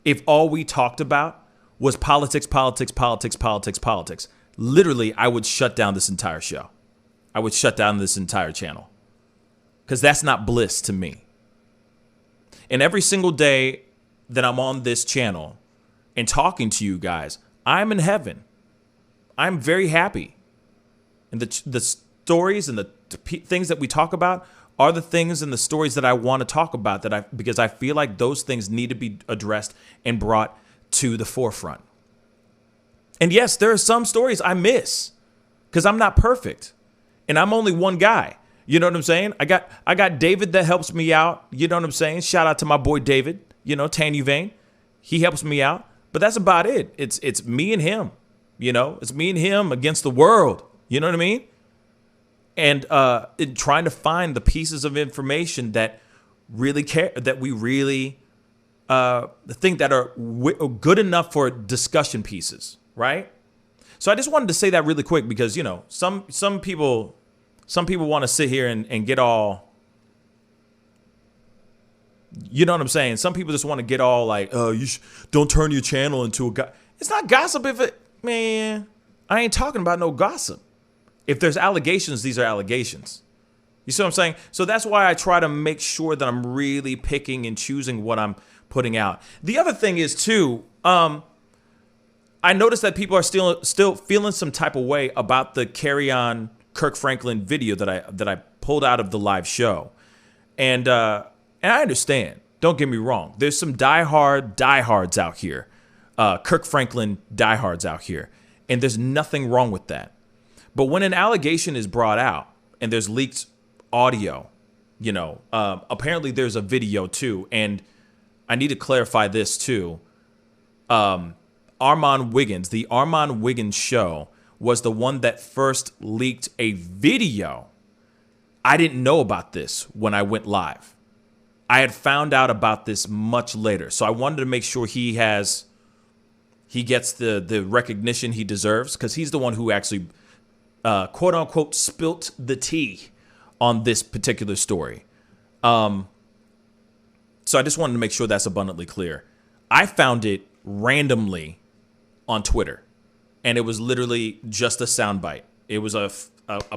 if all we talked about was politics. Literally, I would shut down this entire show. I would shut down this entire channel. Because that's not bliss to me. And every single day that I'm on this channel and talking to you guys, I'm in heaven. I'm very happy. And the stories and the things that we talk about are the things and the stories that I want to talk about because I feel like those things need to be addressed and brought to the forefront. And yes, there are some stories I miss because I'm not perfect and I'm only one guy. You know what I'm saying? I got David that helps me out. You know what I'm saying? Shout out to my boy David, Tanu Vane. He helps me out, but that's about it. It's me and him, it's me and him against the world. You know what I mean? And trying to find the pieces of information that really that we really think that are good enough for discussion pieces, right? So I just wanted to say that really quick because some people want to sit here and get all, you know what I'm saying? Some people just want to get all like, don't turn your channel into a gossip. It's not gossip man, I ain't talking about no gossip. If there's allegations, these are allegations. You see what I'm saying? So that's why I try to make sure that I'm really picking and choosing what I'm putting out. The other thing is too, I noticed that people are still feeling some type of way about the Carry On Kirk Franklin video that I pulled out of the live show. And I understand. Don't get me wrong. There's some diehards out here. Kirk Franklin diehards out here. And there's nothing wrong with that. But when an allegation is brought out and there's leaked audio, apparently there's a video too. And I need to clarify this too. Armand Wiggins, the Armand Wiggins show was the one that first leaked a video. I didn't know about this when I went live. I had found out about this much later. So I wanted to make sure he gets the recognition he deserves because he's the one who actually quote unquote spilt the tea on this particular story. So I just wanted to make sure that's abundantly clear. I found it randomly on Twitter, and it was literally just a soundbite. It was a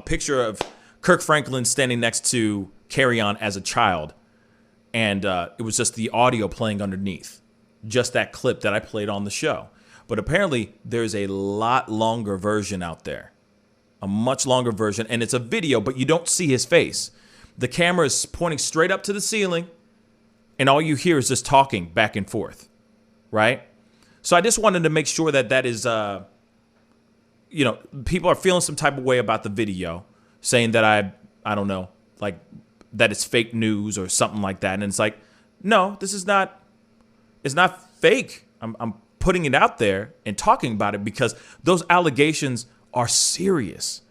picture of Kirk Franklin standing next to Carry On as a child, and it was just the audio playing underneath, just that clip that I played on the show. But apparently there's a lot longer version out there. A much longer version, and it's a video, but you don't see his face. The camera is pointing straight up to the ceiling, and all you hear is just talking back and forth, right? So I just wanted to make sure that is, people are feeling some type of way about the video, saying that I don't know, like that it's fake news or something like that. And it's like, no, this is not, it's not fake. I'm putting it out there and talking about it because those allegations are serious.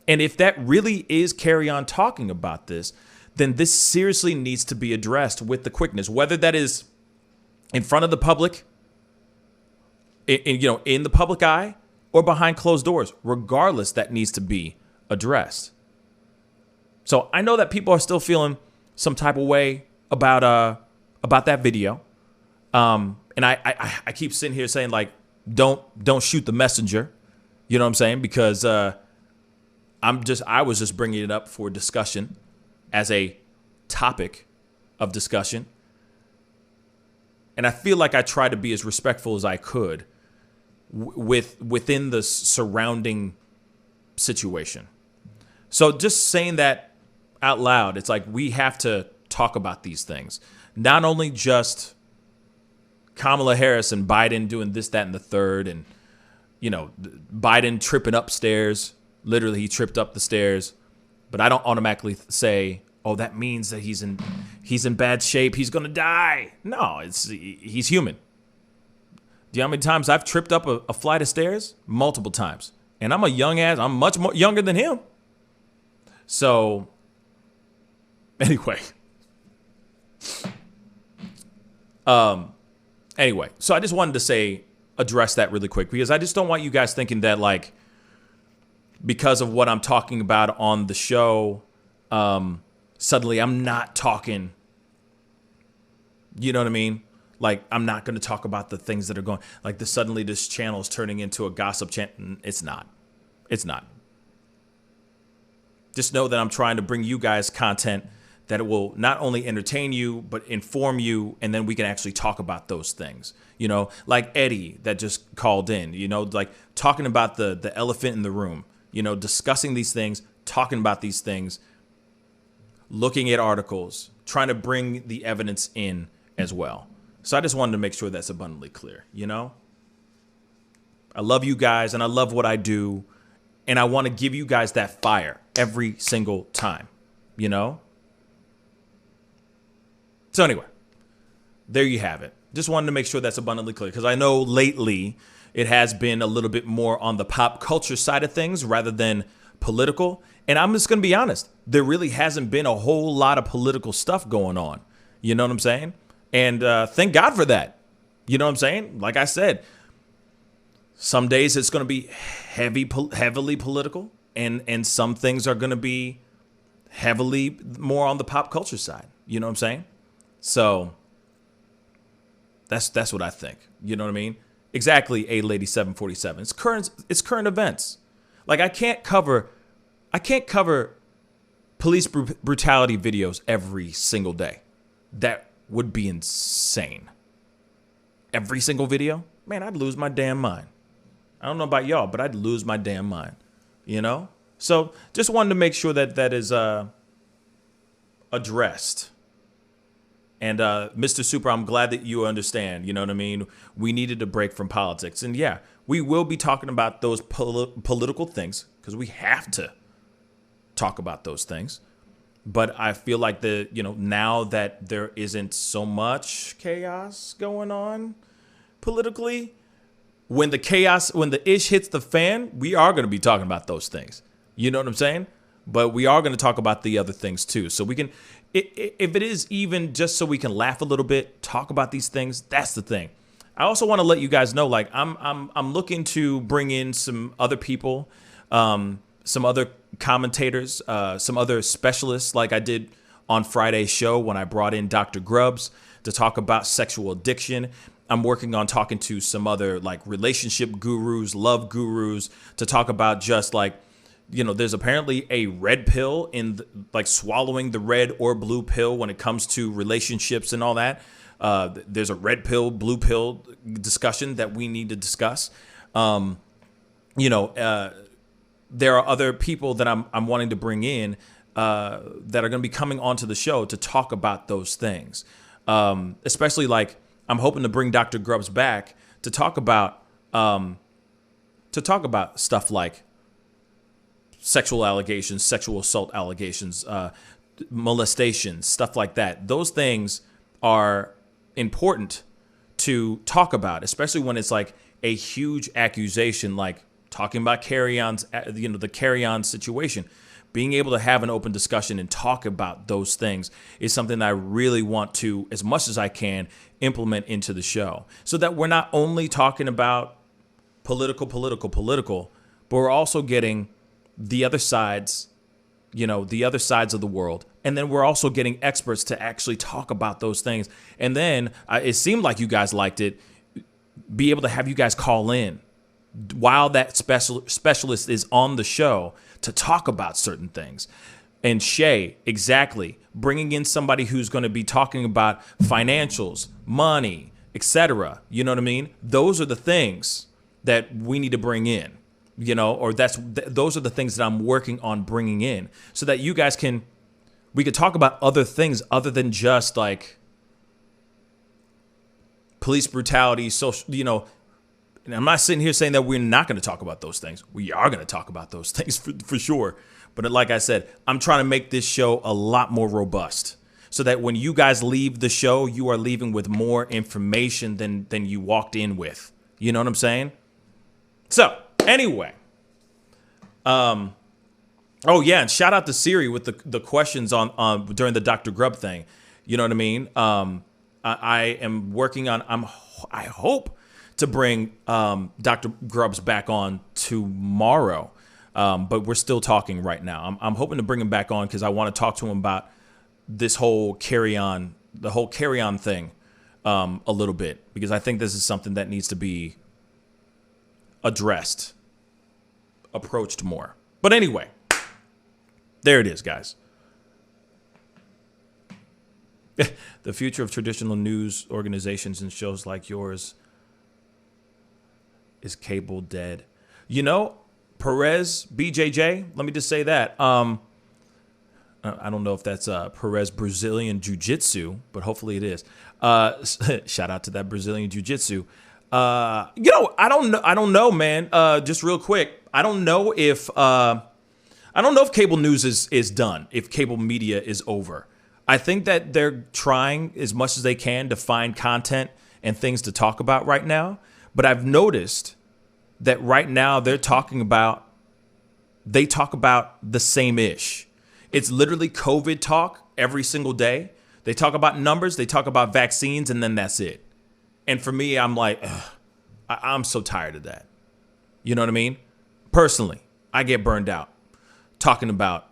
And if that really is Carry On talking about this, then this seriously needs to be addressed with the quickness, whether that is in front of the public, in the public eye or behind closed doors. Regardless, that needs to be addressed. So I know that people are still feeling some type of way about that video. And I keep sitting here saying like, don't shoot the messenger. You know what I'm saying? Because I was just bringing it up for discussion as a topic of discussion. And I feel like I tried to be as respectful as I could within the surrounding situation. So just saying that out loud, it's like we have to talk about these things. Not only just Kamala Harris and Biden doing this, that, and the third, and, you know, Biden tripping upstairs. Literally, he tripped up the stairs. But I don't automatically say, oh, that means that he's in bad shape. He's going to die. No, he's human. Do you know how many times I've tripped up a flight of stairs? Multiple times. And I'm I'm much more younger than him. So, anyway. Anyway, so I just wanted to address that really quick, because I just don't want you guys thinking that, like, because of what I'm talking about on the show, suddenly I'm not talking. You know what I mean? Like, I'm not going to talk about the things that are going, like, suddenly this channel is turning into a gossip channel. It's not. It's not. Just know that I'm trying to bring you guys content that it will not only entertain you, but inform you, and then we can actually talk about those things. You know, like Eddie that just called in, you know, like talking about the elephant in the room, you know, discussing these things, talking about these things, looking at articles, trying to bring the evidence in as well. So I just wanted to make sure that's abundantly clear, you know? I love you guys and I love what I do, and I want to give you guys that fire every single time, you know? So anyway, there you have it. Just wanted to make sure that's abundantly clear, because I know lately it has been a little bit more on the pop culture side of things rather than political. And I'm just going to be honest, there really hasn't been a whole lot of political stuff going on. You know what I'm saying? And thank God for that. You know what I'm saying? Like I said, some days it's going to be heavily political, and some things are going to be heavily more on the pop culture side. You know what I'm saying? So that's what I think. You know what I mean? Exactly, A Lady 747. It's current events. Like, I can't cover police brutality videos every single day. That would be insane. Every single video? Man, I'd lose my damn mind. I don't know about y'all, but I'd lose my damn mind. You know? So just wanted to make sure that is addressed. And Mr. Super, I'm glad that you understand. You know what I mean? We needed a break from politics. And yeah, we will be talking about those political things, because we have to talk about those things. But I feel like now that there isn't so much chaos going on politically, when the ish hits the fan, we are going to be talking about those things. You know what I'm saying? But we are going to talk about the other things too. So we can, if it is even just so we can laugh a little bit, talk about these things, that's the thing. I also want to let you guys know, like, I'm looking to bring in some other people, some other commentators, some other specialists, like I did on Friday's show when I brought in Dr. Grubbs to talk about sexual addiction. I'm working on talking to some other, like, relationship gurus, love gurus, to talk about just, like, you know, there's apparently a red pill like swallowing the red or blue pill when it comes to relationships and all that. There's a red pill, blue pill discussion that we need to discuss. There are other people that I'm wanting to bring in that are going to be coming onto the show to talk about those things. Especially, like, I'm hoping to bring Dr. Grubbs back to talk about stuff like sexual allegations, sexual assault allegations, molestation, stuff like that. Those things are important to talk about, especially when it's like a huge accusation, like talking about the carry-on situation. Being able to have an open discussion and talk about those things is something that I really want to, as much as I can, implement into the show, so that we're not only talking about political, but we're also getting the other sides, the other sides of the world. And then we're also getting experts to actually talk about those things. And then it seemed like you guys liked it, be able to have you guys call in while that specialist is on the show to talk about certain things. And Shay, exactly, bringing in somebody who's going to be talking about financials, money, etc. You know what I mean? Those are the things that we need to bring in. or those are the things that I'm working on bringing in so that you guys we could talk about other things other than just like police brutality, social, and I'm not sitting here saying that we're not going to talk about those things. We are going to talk about those things for sure. But like I said, I'm trying to make this show a lot more robust so that when you guys leave the show, you are leaving with more information than you walked in with. You know what I'm saying? So anyway, oh yeah, and shout out to Siri with the questions on during the Dr. Grub thing. You know what I mean? I am working on. I hope to bring Dr. Grubbs back on tomorrow, but we're still talking right now. I'm hoping to bring him back on because I want to talk to him about this whole the whole carry on thing a little bit, because I think this is something that needs to be addressed, approached more. But anyway, there it is, guys. The future of traditional news organizations and shows like yours is cable dead. Perez BJJ, let me just say that. I don't know if that's Perez Brazilian Jiu-Jitsu, but hopefully it is. Shout out to that Brazilian Jiu-Jitsu. I don't know, man. Just real quick, I don't know if cable news is done, if cable media is over. I think that they're trying as much as they can to find content and things to talk about right now. But I've noticed that right now they talk about the same-ish. It's literally COVID talk every single day. They talk about numbers, they talk about vaccines, and then that's it. And for me, I'm like, I'm so tired of that. You know what I mean? Personally, I get burned out talking about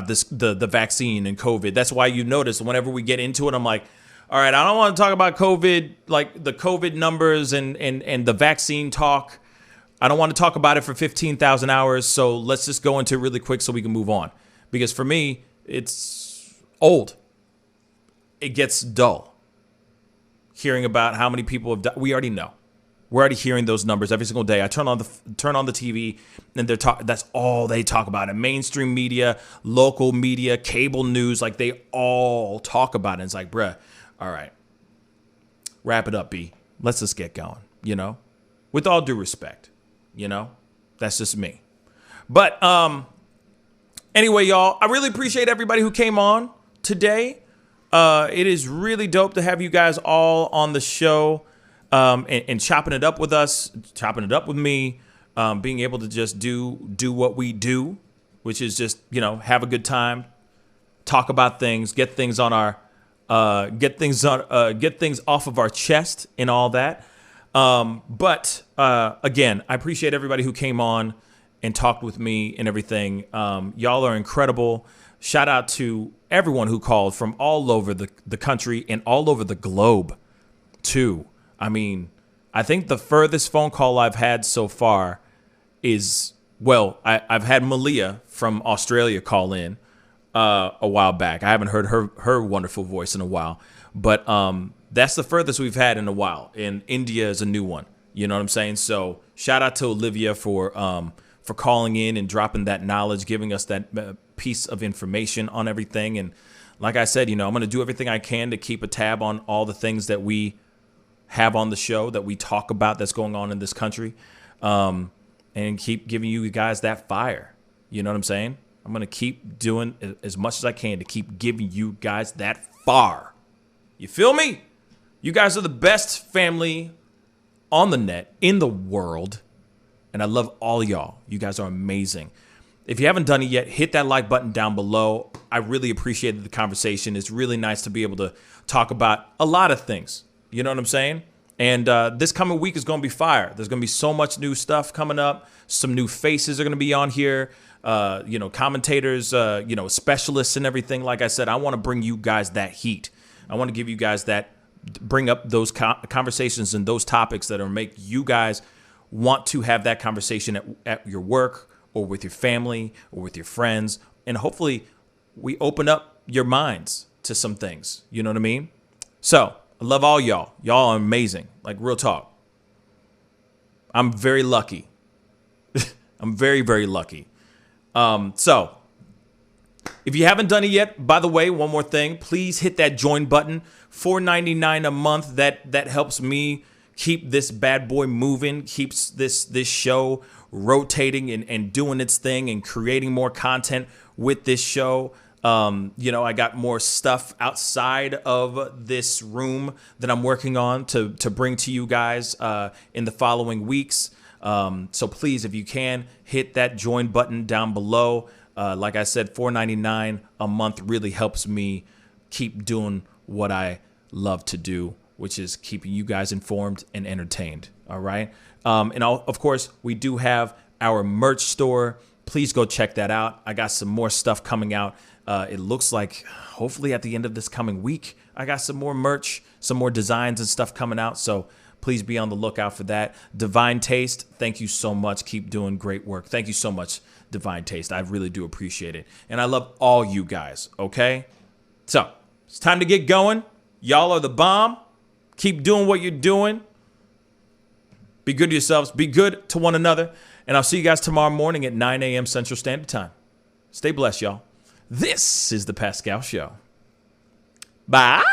this, the vaccine and COVID. That's why you notice whenever we get into it, I'm like, all right, I don't want to talk about COVID, like the COVID numbers and the vaccine talk. I don't want to talk about it for 15,000 hours. So let's just go into it really quick so we can move on. Because for me, it's old. It gets dull. Hearing about how many people have died, we already know. We're already hearing those numbers every single day. I turn on the TV and that's all they talk about. And mainstream media, local media, cable news, like they all talk about it. It's like, bruh, all right, wrap it up, B. Let's just get going, with all due respect, that's just me. But anyway, y'all, I really appreciate everybody who came on today. It is really dope to have you guys all on the show. And chopping it up with us, chopping it up with me, being able to just do what we do, which is just, have a good time, talk about things, get things off of our chest and all that. But again, I appreciate everybody who came on and talked with me and everything. Y'all are incredible. Shout out to everyone who called from all over the country and all over the globe too. I mean, I think the furthest phone call I've had so far is, I've had Malia from Australia call in a while back. I haven't heard her wonderful voice in a while, but that's the furthest we've had in a while. And India is a new one. You know what I'm saying? So shout out to Olivia for calling in and dropping that knowledge, giving us that piece of information on everything. And like I said, I'm going to do everything I can to keep a tab on all the things that we have on the show, that we talk about that's going on in this country, and keep giving you guys that fire. You know what I'm saying? I'm going to keep doing as much as I can to keep giving you guys that fire. You feel me? You guys are the best family on the net, in the world, and I love all y'all. You guys are amazing. If you haven't done it yet, hit that like button down below. I really appreciated the conversation. It's really nice to be able to talk about a lot of things. You know what I'm saying? And this coming week is going to be fire. There's going to be so much new stuff coming up. Some new faces are going to be on here. Commentators, specialists and everything. Like I said, I want to bring you guys that heat. I want to give you guys that, bring up those conversations and those topics that will make you guys want to have that conversation at your work or with your family or with your friends. And hopefully we open up your minds to some things. You know what I mean? So I love all y'all. Y'all are amazing. Like, real talk. I'm very lucky. I'm very, very lucky. So if you haven't done it yet, by the way, one more thing, please hit that join button. $4.99 a month. That helps me keep this bad boy moving, keeps this show rotating and doing its thing and creating more content with this show. I got more stuff outside of this room that I'm working on to bring to you guys in the following weeks. So please, if you can, hit that join button down below. Like I said, $4.99 a month really helps me keep doing what I love to do, which is keeping you guys informed and entertained. All right. Of course, we do have our merch store. Please go check that out. I got some more stuff coming out. It looks like hopefully at the end of this coming week, I got some more merch, some more designs and stuff coming out. So please be on the lookout for that. Divine Taste, thank you so much. Keep doing great work. Thank you so much, Divine Taste. I really do appreciate it. And I love all you guys, okay? So it's time to get going. Y'all are the bomb. Keep doing what you're doing. Be good to yourselves. Be good to one another. And I'll see you guys tomorrow morning at 9 a.m. Central Standard Time. Stay blessed, y'all. This is The Pascal Show. Bye.